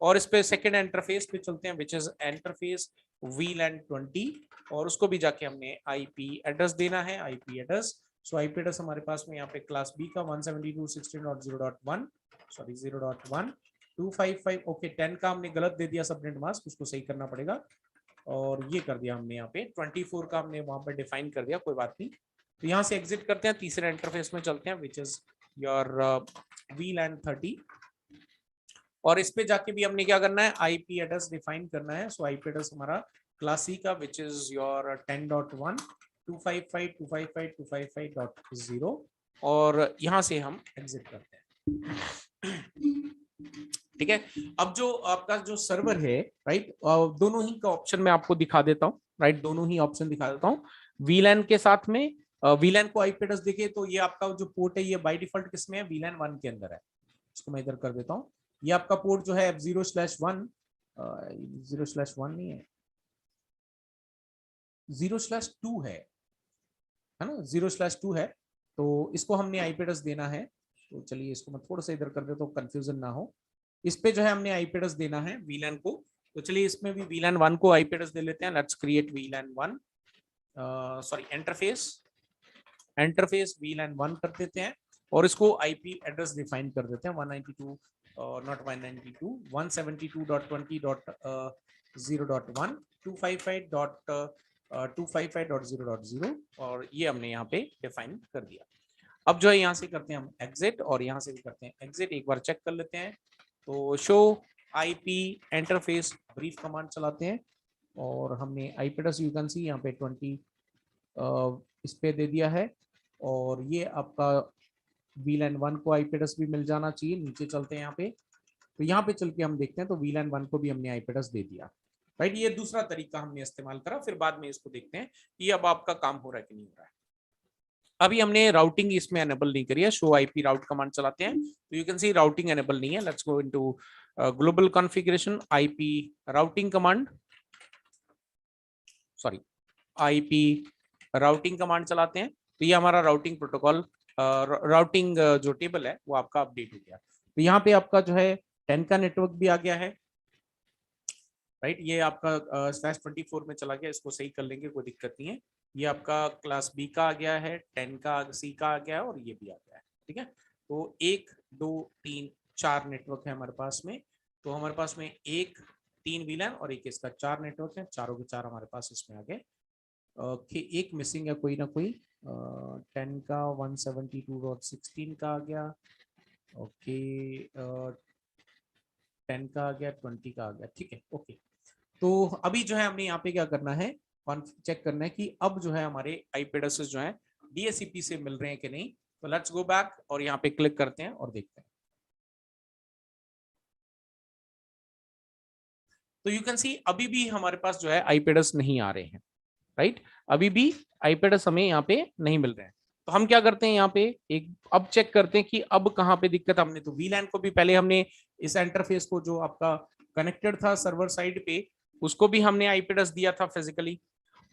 और इस पे सेकंड इंटरफेस पे चलते हैं विच इज इंटरफेस VLAN 20 और उसको भी जाके हमने IP एड्रेस देना है, IP एड्रेस। सो IP एड्रेस हमारे पास में यहाँ पे क्लास B का 172.16.0.1 सॉरी 0.1 255, ओके 10 का हमने गलत दे दिया सबनेट मास्क, उसको सही करना पड़ेगा। और ये कर दिया हमने यहाँ पे 24 का हमने वहां पर डिफाइन कर दिया, कोई बात नहीं। तो यहाँ से एग्जिट करते हैं, तीसरे इंटरफेस में चलते हैं विच इज योर VLAN 30 और इस पे जाके भी हमने क्या करना है, IP एड्रेस डिफाइन करना है। सो IP एड्रेस हमारा क्लास C का विच इज योर 10.1 255.255.255.0 और यहाँ से हम एग्जिट करते हैं, ठीक है। अब जो आपका जो सर्वर है, राइट, दोनों ही का ऑप्शन मैं आपको दिखा देता हूँ, राइट, दोनों ही ऑप्शन दिखा देता हूँ। VLAN के साथ में VLAN को IP एड्रेस देखिए तो ये आपका जो पोर्ट है ये बाय डिफॉल्ट किसमें है, VLAN 1 के अंदर है। इसको मैं इधर कर देता हूँ। ये आपका पोर्ट जो है F0/1 0/1 नहीं है, 0/2 है ना, 0/2 है। तो इसको हमने IP एड्रेस देना है। तो चलिए इसको मैं थोड़ा सा इधर कर देता हूँ, कंफ्यूजन ना हो। इस पे जो है हमने IP एड्रेस देना है VLAN को। तो चलिए इसमें भी VLAN 1 को IP एड्रेस दे लेते हैं। Let's create VLAN 1 sorry interface VLAN 1 कर देते हैं और इसको IP एड्रेस डिफाइन कर देते हैं 192 नॉट 192 172.20.0.1 255.255.0.0 और ये हमने यहाँ पे डिफाइन कर दिया। अब जो है यहाँ से करते हैं हम एग्जिट और यहाँ से भी करते हैं एग्जिट, एक बार चेक कर लेते हैं। तो show IP interface brief command चलाते हैं और हमने IP address you can see यहाँ पे 20 इस पे दे दिया है और ये आपका VLAN 1 को IP एड्रेस भी मिल जाना चाहिए। नीचे चलते हैं यहाँ पे तो यहाँ पे चल के हम देखते हैं, तो VLAN 1 को भी हमने आईपी एड्रेस दे दिया, राइट। ये दूसरा तरीका हमने इस्तेमाल करा, फिर बाद में इसको देखते हैं कि अब आपका काम हो रहा है कि नहीं हो रहा है। अभी हमने राउटिंग इसमें एनेबल नहीं करी है, शो आईपी राउट कमांड चलाते हैं तो you can C routing enable नहीं है। Let's go into global configuration, IP routing command, sorry IP routing command चलाते हैं, तो ये हमारा राउटिंग प्रोटोकॉल, राउटिंग जो टेबल है वो आपका अपडेट हो गया। तो यहाँ पे आपका जो है 10 का नेटवर्क भी आ गया है, राइट। ये आपका /24 में चला गया, इसको सही कर लेंगे, कोई दिक्कत नहीं है। ये आपका क्लास बी का आ गया है, 10 का सी का आ गया है, और ये भी आ गया है, ठीक है। तो 1 2 3 4 नेटवर्क है हमारे पास में। तो हमारे पास में 1 3 VLAN और एक इसका 4 नेटवर्क है, चारों के चार हमारे पास इसमें आ गए। एक मिसिंग है कोई ना कोई, 10 का 172.16 का आ गया, ओके, 10 का आ गया, 20 का आ गया, ठीक है, ओके। तो अभी जो है हमने यहाँ पे क्या करना है, चेक करना है कि अब जो है हमारे आईपी एड्रेसेस जो है DHCP से मिल रहे हैं कि नहीं। तो लेट्स गो बैक और यहाँ पे क्लिक करते हैं और देखते हैं। तो यू कैन सी अभी भी हमारे पास जो है आईपी एड्रेस नहीं आ रहे हैं, राइट। अभी भी आईपी एड्रेस हमें यहाँ पे नहीं मिल रहे हैं। तो हम क्या करते हैं यहाँ पे, एक अब चेक करते हैं कि अब कहाँ पे दिक्कत। हमने तो VLAN को भी पहले हमने इस इंटरफेस को जो आपका कनेक्टेड था सर्वर साइड पे, उसको भी हमने आईपी एड्रेस दिया था फिजिकली,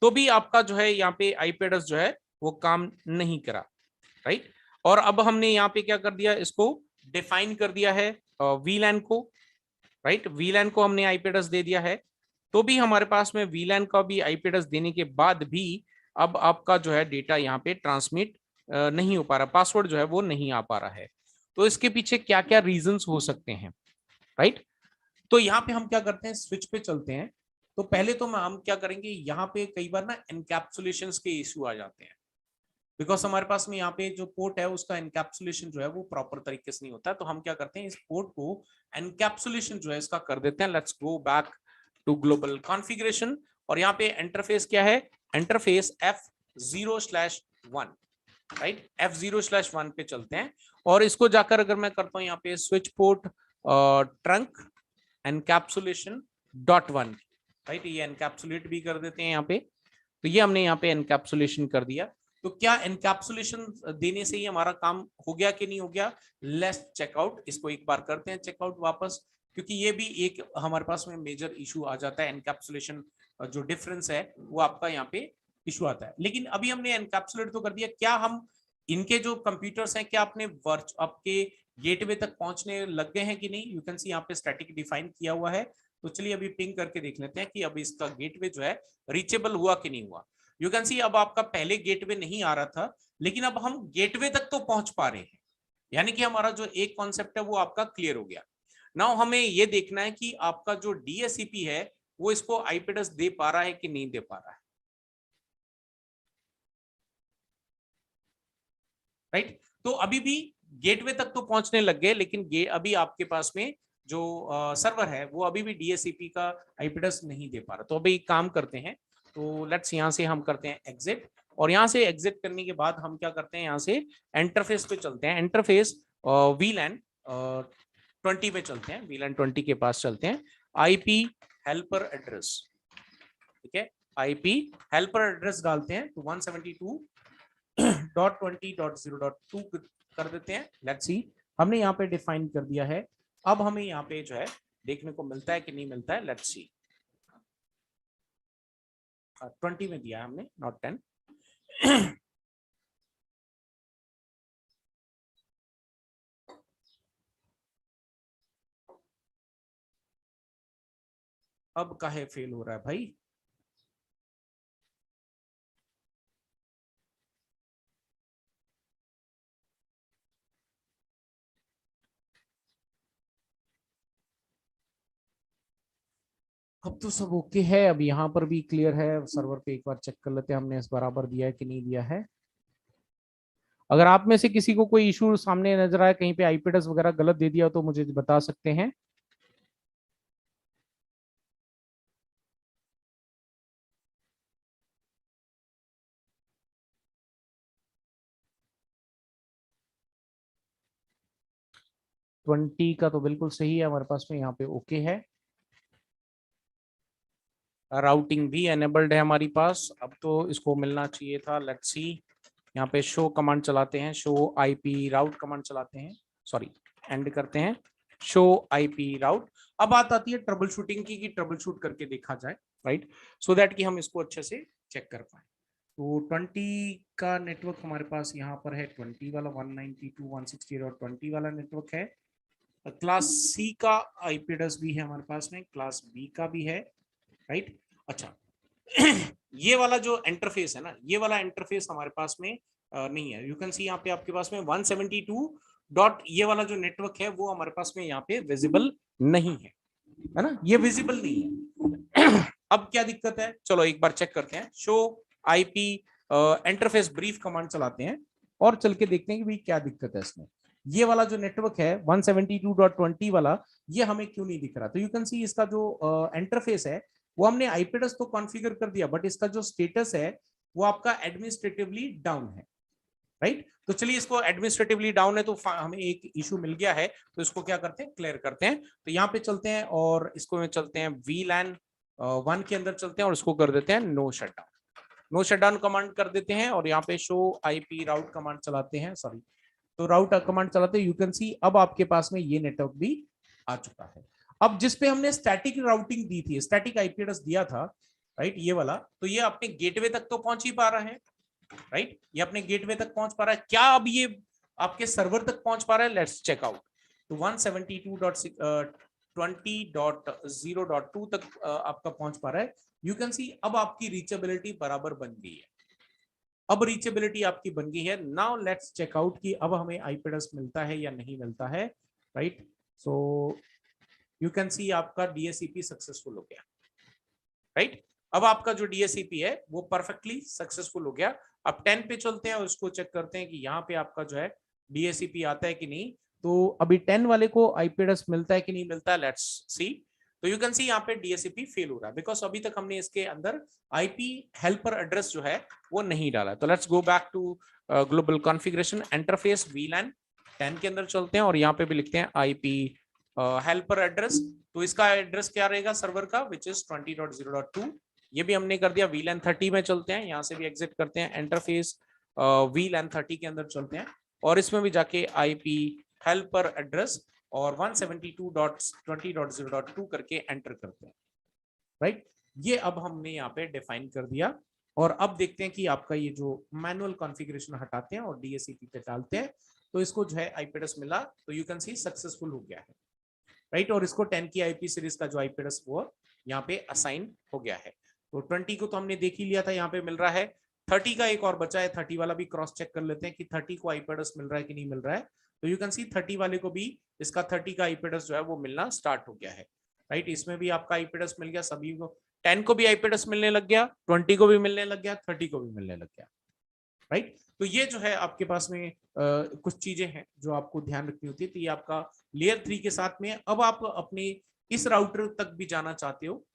तो भी आपका जो है यहाँ पे आईपी एड्रेस जो है वो काम नहीं करा, राइट। और अब हमने यहाँ पे क्या कर दिया, इसको डिफाइन कर दिया है VLAN को, राइट। VLAN को हमने आईपी एड्रेस दे दिया है, तो भी हमारे पास में VLAN का भी आईपी एड्रेस देने के बाद भी अब आपका जो है डेटा यहाँ पे ट्रांसमिट नहीं हो पा रहा, पासवर्ड जो है वो नहीं आ पा रहा है। तो इसके पीछे क्या क्या रीजंस हो सकते हैं, राइट। तो यहाँ पे हम क्या करते हैं, स्विच पे चलते हैं। तो पहले तो हम क्या करेंगे, यहाँ पे कई बार ना एनकैप्सुलेशन के इश्यू आ जाते हैं, बिकॉज हमारे पास में यहाँ पे जो पोर्ट है उसका एनकैप्सुलेशन जो है वो प्रॉपर तरीके से नहीं होता है। तो हम क्या करते हैं, इस पोर्ट को एनकैप्सुलेशन जो है इसका कर देते हैं। Let's go back to global configuration, और यहाँ पे इंटरफेस क्या है, इंटरफेस F0/1, राइट। F0/1 पे चलते हैं, और इसको जाकर अगर मैं करता हूँ यहाँ पे switch port trunk encapsulation.1, right, ये एनकैप्सुलेट भी कर देते हैं यहाँ पे। तो ये हमने यहाँ पे एनकैप्सुलेशन कर दिया। तो क्या एनकैप्सुलेशन देने से ही हमारा काम हो गया कि नहीं हो गया, लेट्स चेकआउट। इसको एक बार करते हैं चेकआउट वापस, क्योंकि ये भी एक हमारे पास में मेजर इशू आ जाता है। एनकैप्सुलेशन जो डिफरेंस है वो आपका यहाँ पे इशू आता है। लेकिन अभी हमने एनकैप्सुलेट तो कर दिया, क्या हम इनके जो कंप्यूटर्स हैं क्या अपने वर्च आपके गेटवे तक पहुंचने लग गए हैं कि नहीं। यू कैन सी यहाँ पे स्टैटिक डिफाइन किया हुआ है। तो चलिए अभी पिंग करके देख लेते हैं कि अब इसका गेटवे जो है रीचेबल हुआ कि नहीं हुआ। यू कैन सी अब आपका पहले गेटवे नहीं आ रहा था, लेकिन अब हम गेटवे तक तो पहुंच पा रहे हैं, यानी कि हमारा जो एक कॉन्सेप्ट है वो आपका क्लियर हो गया। नाउ हमें ये देखना है कि आपका जो DHCP है वो इसको आईपी एड्रेस दे पा रहा है कि नहीं दे पा रहा है, राइट। तो अभी भी गेटवे तक तो पहुंचने लग गए, लेकिन अभी आपके पास में जो सर्वर है वो अभी भी DHCP का आईपी एड्रेस नहीं दे पा रहा। तो अभी काम करते हैं, तो लेट्स यहाँ से हम करते हैं एग्जिट, और यहाँ से एग्जिट करने के बाद हम क्या करते हैं, यहाँ से इंटरफेस पे चलते हैं। इंटरफेस VLAN 20 पे चलते हैं, VLAN 20 के पास चलते हैं। आईपी हेल्पर एड्रेस, ठीक है, आईपी हेल्पर एड्रेस डालते हैं, तो 172.20.0.2 कर देते हैं। लेट्स सी, हमने यहाँ पे डिफाइन कर दिया है। अब हमें यहाँ पे जो है देखने को मिलता है कि नहीं मिलता है, लेट्स सी। 20 में दिया है हमने, नॉट 10। अब काहे फेल हो रहा है भाई। अब तो सब ओके है, अब यहाँ पर भी क्लियर है। सर्वर पे एक बार चेक कर लेते हैं हमने इस बराबर दिया है कि नहीं दिया है। अगर आप में से किसी को कोई इशू सामने नजर आए, कहीं पे आईपी एड्रेस वगैरह गलत दे दिया तो मुझे बता सकते हैं। 20 का तो बिल्कुल सही है हमारे पास में, यहाँ पे ओके है। राउटिंग भी एनेबल्ड है हमारी पास, अब तो इसको मिलना चाहिए था। लेट्स सी, यहाँ पे शो कमांड चलाते हैं, शो आईपी राउट कमांड चलाते हैं, सॉरी एंड करते हैं शो आईपी राउट। अब बात आती है ट्रबल शूटिंग की, कि ट्रबल शूट करके देखा जाए, राइट, सो दैट कि हम इसको अच्छे से चेक कर पाए। तो 20 का नेटवर्क हमारे पास यहाँ पर है, 20 वाला 192.168.20 वाला नेटवर्क है। क्लास सी का आईपी एड्रेस भी है हमारे पास में, क्लास बी का भी है, राइट। अच्छा ये वाला जो इंटरफेस है ना, ये वाला इंटरफेस हमारे पास में नहीं है। यू कैन सी यहाँ पे आपके पास में 172 डॉट ये वाला जो नेटवर्क है वो हमारे पास में यहाँ पे विजिबल नहीं है ना, ये विजिबल नहीं है। अब क्या दिक्कत है, चलो एक बार चेक करते हैं। Show IP interface brief command चलाते हैं और चल के देखते हैं कि भाई क्या दिक्कत है इसमें। ये वाला जो नेटवर्क है 172.20 वाला, ये हमें क्यों नहीं दिख रहा। तो यू कैन सी इसका जो इंटरफेस है वो हमने आईपी एड्रेस तो कॉन्फ़िगर कर दिया, बट इसका जो स्टेटस है वो आपका एडमिनिस्ट्रेटिवली डाउन है, राइट। तो चलिए, इसको एडमिनिस्ट्रेटिवली डाउन है तो हमें एक इशू मिल गया है, तो इसको क्या करते हैं, क्लियर करते हैं। तो यहाँ पे चलते हैं और इसको में चलते हैं VLAN 1 के अंदर चलते हैं और इसको कर देते हैं no shutdown. No shutdown command कर देते हैं और यहाँ पे शो आईपी राउट कमांड चलाते हैं, सॉरी, तो राउट कमांड चलाते हैं। यू कैन सी अब आपके पास में ये नेटवर्क भी आ चुका है। अब जिस पे हमने स्टैटिक राउटिंग दी थी, स्टैटिक आईपी एड्रेस दिया था, राइट, ये वाला, तो ये अपने गेटवे तक तो पहुंच ही पा रहा है, राइट, ये अपने गेटवे तक पहुंच पा रहा है। क्या अब ये आपके सर्वर तक पहुंच पा रहा है? Let's check out. तो 172.20.2 तक आपका पहुंच पा रहा है। यू कैन सी अब आपकी रीचेबिलिटी बराबर बन गई है। अब रीचेबिलिटी आपकी बन गई है। नाउ लेट्स चेक आउट कि अब हमें आईपी एड्रेस मिलता है या नहीं मिलता है, राइट। सो यू कैन सी आपका डीएससीपी सक्सेसफुल हो गया, राइट। अब आपका जो डीएससीपी है वो परफेक्टली सक्सेसफुल हो गया। अब 10 पे चलते हैं और उसको चेक करते हैं कि यहाँ पे आपका जो है डीएससीपी आता है कि नहीं। तो अभी 10 वाले को आईपी एड्रेस मिलता है कि नहीं मिलता है, लेट्स सी। तो यू कैन सी यहाँ पे डीएससीपी फेल हो रहा है, बिकॉज अभी तक हमने इसके अंदर आईपी हेल्पर एड्रेस जो है वो नहीं डाला। तो let's go back to global configuration, interface VLAN 10 के अंदर चलते हैं और यहाँ पे भी लिखते हैं आईपी हेल्पर एड्रेस। तो इसका एड्रेस क्या रहेगा सर्वर का, विच इज 20.0.2। ये भी हमने कर दिया। VLAN 30 में चलते हैं, यहाँ से भी एग्जिट करते हैं, इंटरफेस VLAN 30 के अंदर चलते हैं और इसमें भी जाके आईपी हेल्पर एड्रेस और 172.20.0.2 करके एंटर करते हैं, राइट। ये अब हमने यहाँ पे डिफाइन कर दिया और अब देखते हैं कि आपका ये जो मैनुअल कॉन्फ़िगरेशन हटाते हैं और डीएससीपी पे डालते हैं, तो इसको जो है आईपी एड्रेस मिला। तो यू कैन सी सक्सेसफुल हो गया है, राइट। और इसको 10 की आईपी सीरीज का जो आईपी एड्रेस वो यहाँ पे असाइन हो गया है। तो 20 को तो हमने देख ही लिया था, यहाँ पे मिल रहा है। 30 का एक और बचा है, 30 वाला भी क्रॉस चेक कर लेते हैं कि 30 को आईपी एड्रेस मिल रहा है कि नहीं मिल रहा है। तो यू कैन सी 30 वाले को भी इसका 30 का आईपी एड्रेस जो है वो मिलना स्टार्ट हो गया है, राइट। इसमें भी आपका आईपी एड्रेस मिल गया सभी को, 10 को भी आईपी एड्रेस मिलने लग गया, 20 को भी मिलने लग गया, 30 को भी मिलने लग गया, राइट। तो ये जो है आपके पास में कुछ चीजें हैं जो आपको ध्यान रखनी होती है। तो ये आपका लेयर 3 के साथ में। अब आप अपने इस राउटर तक भी जाना चाहते हो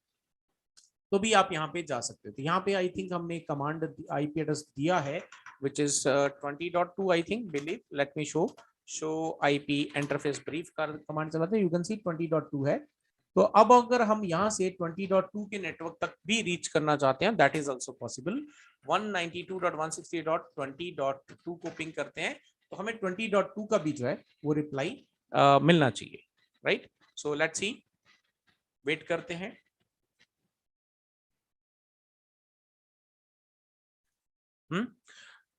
तो भी आप यहाँ पे जा सकते हो। तो यहाँ पे आई थिंक हमने कमांड आईपी एड्रेस दिया है, which is 20.2 I think, believe, let me show IP interface brief का कमांड चलाते हैं। यू कैन सी 20.2 है। तो अब अगर हम यहाँ से 20.2 के नेटवर्क तक भी रीच करना चाहते हैं, दैट इज ऑल्सो पॉसिबल। 192.168.20.2 को पिंग करते हैं तो हमें 20.2 का भी जो है वो रिप्लाई मिलना चाहिए, right. So let's see, wait करते हैं।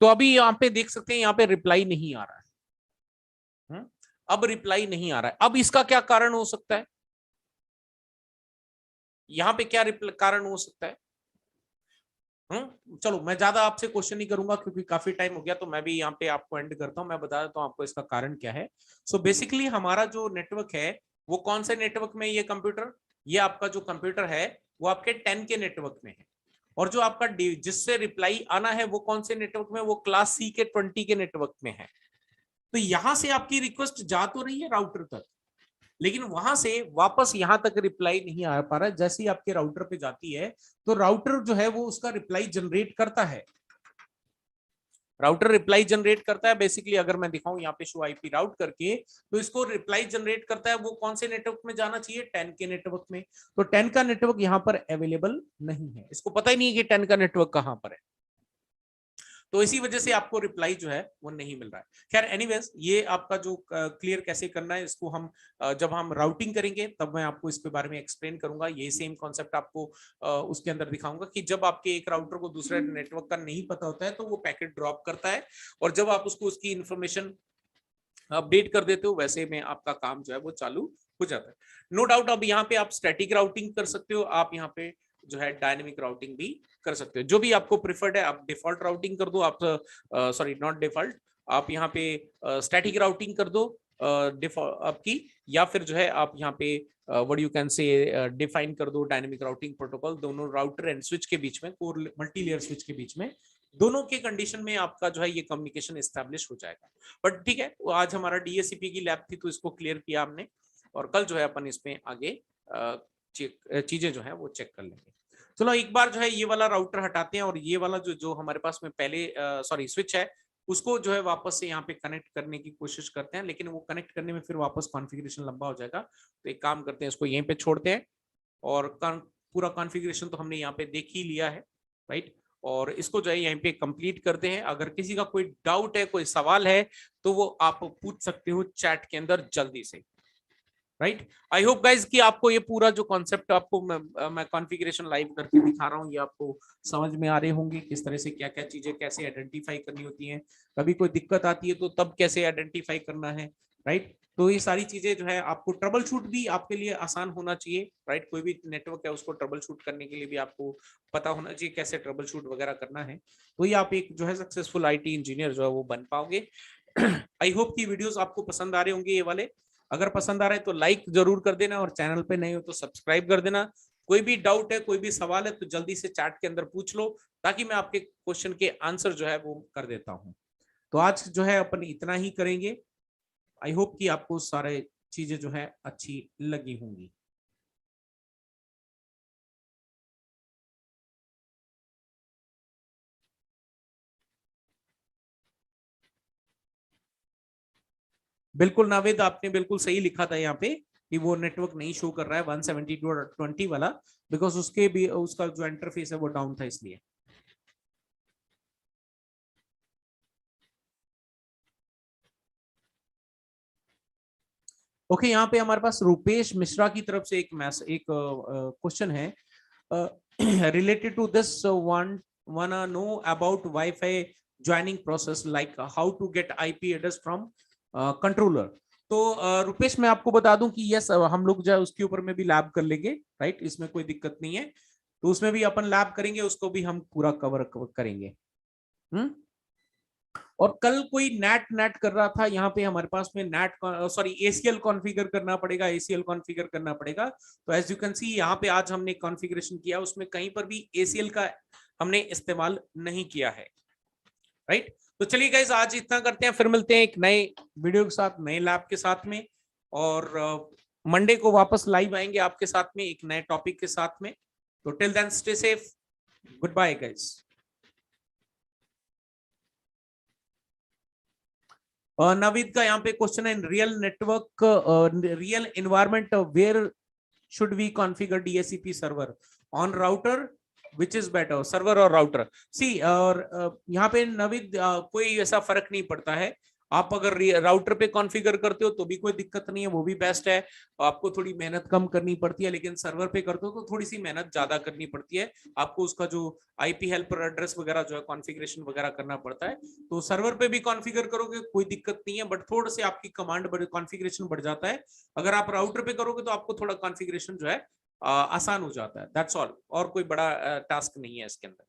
तो अभी यहाँ पे देख सकते हैं, यहाँ पे रिप्लाई नहीं आ रहा है। अब रिप्लाई नहीं आ रहा है। अब इसका क्या कारण हो सकता है, यहाँ पे क्या कारण हो सकता है? चलो मैं ज्यादा आपसे क्वेश्चन नहीं करूंगा क्योंकि काफी टाइम हो गया, तो मैं भी यहाँ पे आपको एंड करता हूँ। मैं बता देता हूँ आपको इसका कारण क्या है। सो बेसिकली हमारा जो नेटवर्क है वो कौन से नेटवर्क में, ये कंप्यूटर, ये आपका जो कंप्यूटर है वो आपके 10 के नेटवर्क में है, और जो आपका जिससे रिप्लाई आना है वो कौन से नेटवर्क में, वो क्लास सी के 20 के नेटवर्क में है। तो यहां से आपकी रिक्वेस्ट जा तो रही है राउटर तक, लेकिन वहां से वापस यहां तक रिप्लाई नहीं आ पा रहा है। जैसे ही आपके राउटर पे जाती है तो राउटर जो है वो उसका रिप्लाई जनरेट करता है, राउटर रिप्लाई जनरेट करता है बेसिकली। अगर मैं दिखाऊं यहाँ पे शो आईपी राउट करके, तो इसको रिप्लाई जनरेट करता है वो कौन से नेटवर्क में जाना चाहिए, 10 के नेटवर्क में। तो 10 का नेटवर्क यहाँ पर अवेलेबल नहीं है, इसको पता ही नहीं है कि 10 का नेटवर्क कहाँ पर है, तो इसी वजह से आपको रिप्लाई जो है वो नहीं मिल रहा है। खैर एनीवेज, ये आपका जो क्लियर कैसे करना है इसको हम जब हम राउटिंग करेंगे तब मैं आपको इसके बारे में एक्सप्लेन करूंगा। ये सेम कॉन्सेप्ट आपको उसके अंदर दिखाऊंगा कि जब आपके एक राउटर को दूसरे नेटवर्क का नहीं पता होता है तो वो पैकेट ड्रॉप करता है, और जब आप उसको उसकी इंफॉर्मेशन अपडेट कर देते हो वैसे में आपका काम जो है वो चालू हो जाता है। नो डाउट अब यहाँ पे आप स्टैटिक राउटिंग कर सकते हो, आप यहाँ पे जो है डायनेमिक राउटिंग भी कर सकते हो, जो भी आपको प्रिफर्ड है। आप डिफॉल्ट राउटिंग कर दो, आप सॉरी नॉट डिफॉल्ट, आप यहाँ पे स्टैटिक राउटिंग कर दो आपकी, या फिर जो है आप यहाँ पे what you can say define कर दो डायनेमिक राउटिंग प्रोटोकॉल, दोनों राउटर एंड स्विच के बीच में, कोर मल्टी लेयर स्विच के बीच में, दोनों के कंडीशन में आपका जो है ये कम्युनिकेशन एस्टैब्लिश हो जाएगा। बट ठीक है, आज हमारा डीएससीपी की लैब थी तो इसको क्लियर किया हमने, और कल जो है अपन इसमें आगे चीजें जो है वो चेक कर लेंगे। चलो एक बार जो है ये वाला राउटर हटाते हैं, और ये वाला जो जो हमारे पास में पहले सॉरी स्विच है उसको जो है वापस से यहाँ पे कनेक्ट करने की कोशिश करते हैं, लेकिन वो कनेक्ट करने में फिर वापस कॉन्फ़िगरेशन लंबा हो जाएगा। तो एक काम करते हैं, इसको यहीं पे छोड़ते हैं, और पूरा कॉन्फ़िगरेशन तो हमने यहाँ पे देख ही लिया है, राइट। और इसको जो है यहीं पे कंप्लीट करते हैं। अगर किसी का कोई डाउट है, कोई सवाल है, तो वो आप पूछ सकते हो चैट के अंदर जल्दी से, राइट। आई होप गाइज कि आपको ये पूरा जो कॉन्सेप्ट आपको मैं कॉन्फ़िगरेशन लाइव करके दिखा रहा हूँ ये आपको समझ में आ रहे होंगे, किस तरह से क्या क्या चीजें कैसे आइडेंटिफाई करनी होती हैं, कभी कोई दिक्कत आती है तो तब कैसे आइडेंटिफाई करना है, राइट। तो ये सारी चीजें जो है आपको ट्रबल शूट भी आपके लिए आसान होना चाहिए, राइट। कोई भी नेटवर्क है उसको ट्रबल शूट करने के लिए भी आपको पता होना चाहिए कैसे ट्रबल शूट वगैरह करना है, तो ये आप एक जो है सक्सेसफुल आईटी इंजीनियर जो है वो बन पाओगे। आई होप की वीडियोस आपको पसंद आ रहे होंगे ये वाले। अगर पसंद आ रहा है तो लाइक जरूर कर देना, और चैनल पे नए हो तो सब्सक्राइब कर देना। कोई भी डाउट है, कोई भी सवाल है तो जल्दी से चैट के अंदर पूछ लो, ताकि मैं आपके क्वेश्चन के आंसर जो है वो कर देता हूं। तो आज जो है अपन इतना ही करेंगे। आई होप कि आपको सारे चीजें जो है अच्छी लगी होंगी। बिल्कुल नावेद, आपने बिल्कुल सही लिखा था यहाँ पे कि वो नेटवर्क नहीं शो कर रहा है 172.20 वाला, बिकॉज उसके भी उसका जो इंटरफेस है वो डाउन था इसलिए। ओके, यहाँ पे हमारे पास रुपेश मिश्रा की तरफ से एक क्वेश्चन है related to this wanna know about Wi-Fi joining process, like how to get IP address from controller। तो रुपेश मैं आपको बता दूं कि यस, हम लोग जो है उसके ऊपर में भी लैब कर लेंगे, राइट। इसमें कोई दिक्कत नहीं है, तो उसमें भी अपन लैब करेंगे, उसको भी हम पूरा कवर करेंगे। और कल कोई नेट नेट कर रहा था, यहाँ पे हमारे पास में नेट सॉरी एसीएल कॉन्फ़िगर करना पड़ेगा, एसीएल कॉन्फ़िगर करना पड़ेगा। तो एज यू कैन सी यहाँ पे आज हमने कॉन्फ़िगरेशन किया, उसमें कहीं पर भी एसीएल का हमने इस्तेमाल नहीं किया है, राइट। तो चलिए गाइस, आज इतना करते हैं, फिर मिलते हैं एक नए वीडियो के साथ, नए लैब के साथ में, और मंडे को वापस लाइव आएंगे आपके साथ में एक नए टॉपिक के साथ में। तो till then stay safe, good bye guys. Naveed का यहाँ पे क्वेश्चन है, real network real environment where should we configure DHCP server, on router which is better, server और राउटर। सी, और यहाँ पे नवीद कोई ऐसा फर्क नहीं पड़ता है, आप अगर राउटर पे कॉन्फ़िगर करते हो तो भी कोई दिक्कत नहीं है, वो भी बेस्ट है। आपको थोड़ी मेहनत कम करनी पड़ती है, लेकिन सर्वर पे करते हो तो थोड़ी सी मेहनत ज्यादा करनी पड़ती है, आपको उसका जो आईपी हेल्पर एड्रेस वगैरह जो है कॉन्फ़िगरेशन वगैरह करना पड़ता है। तो सर्वर पे भी कॉन्फ़िगर करोगे कोई दिक्कत नहीं है, बट थोड़ा से आपकी कमांड कॉन्फ़िगरेशन बढ़ जाता है। अगर आप राउटर पे करोगे तो आपको थोड़ा कॉन्फ़िगरेशन जो है आसान हो जाता है, दैट्स ऑल, और कोई बड़ा टास्क नहीं है इसके अंदर,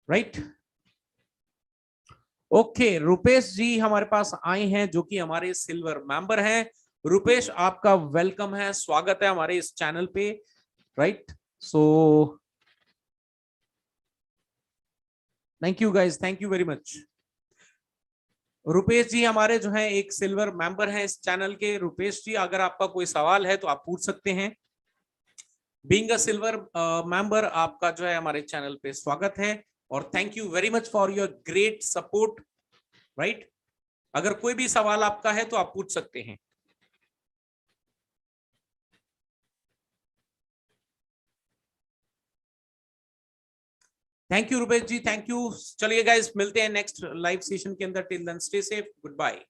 राइट। ओके, रुपेश जी हमारे पास आए हैं, जो कि हमारे सिल्वर मेंबर हैं। रुपेश, आपका वेलकम है, स्वागत है हमारे इस चैनल पे, right. So thank you guys, thank you very much. Rupesh ji हमारे जो है एक सिल्वर मेंबर हैं इस चैनल के। रुपेश जी, अगर आपका कोई सवाल है तो आप पूछ सकते हैं। बीइंग अ सिल्वर मेंबर, आपका जो है हमारे चैनल पे स्वागत है। और thank you very much for your great support, right. अगर कोई भी सवाल आपका है तो आप पूछ सकते हैं। Thank you Rupesh ji, thank you. चलिए गाइस, मिलते हैं नेक्स्ट लाइव सेशन के अंदर। Till then stay safe, good bye.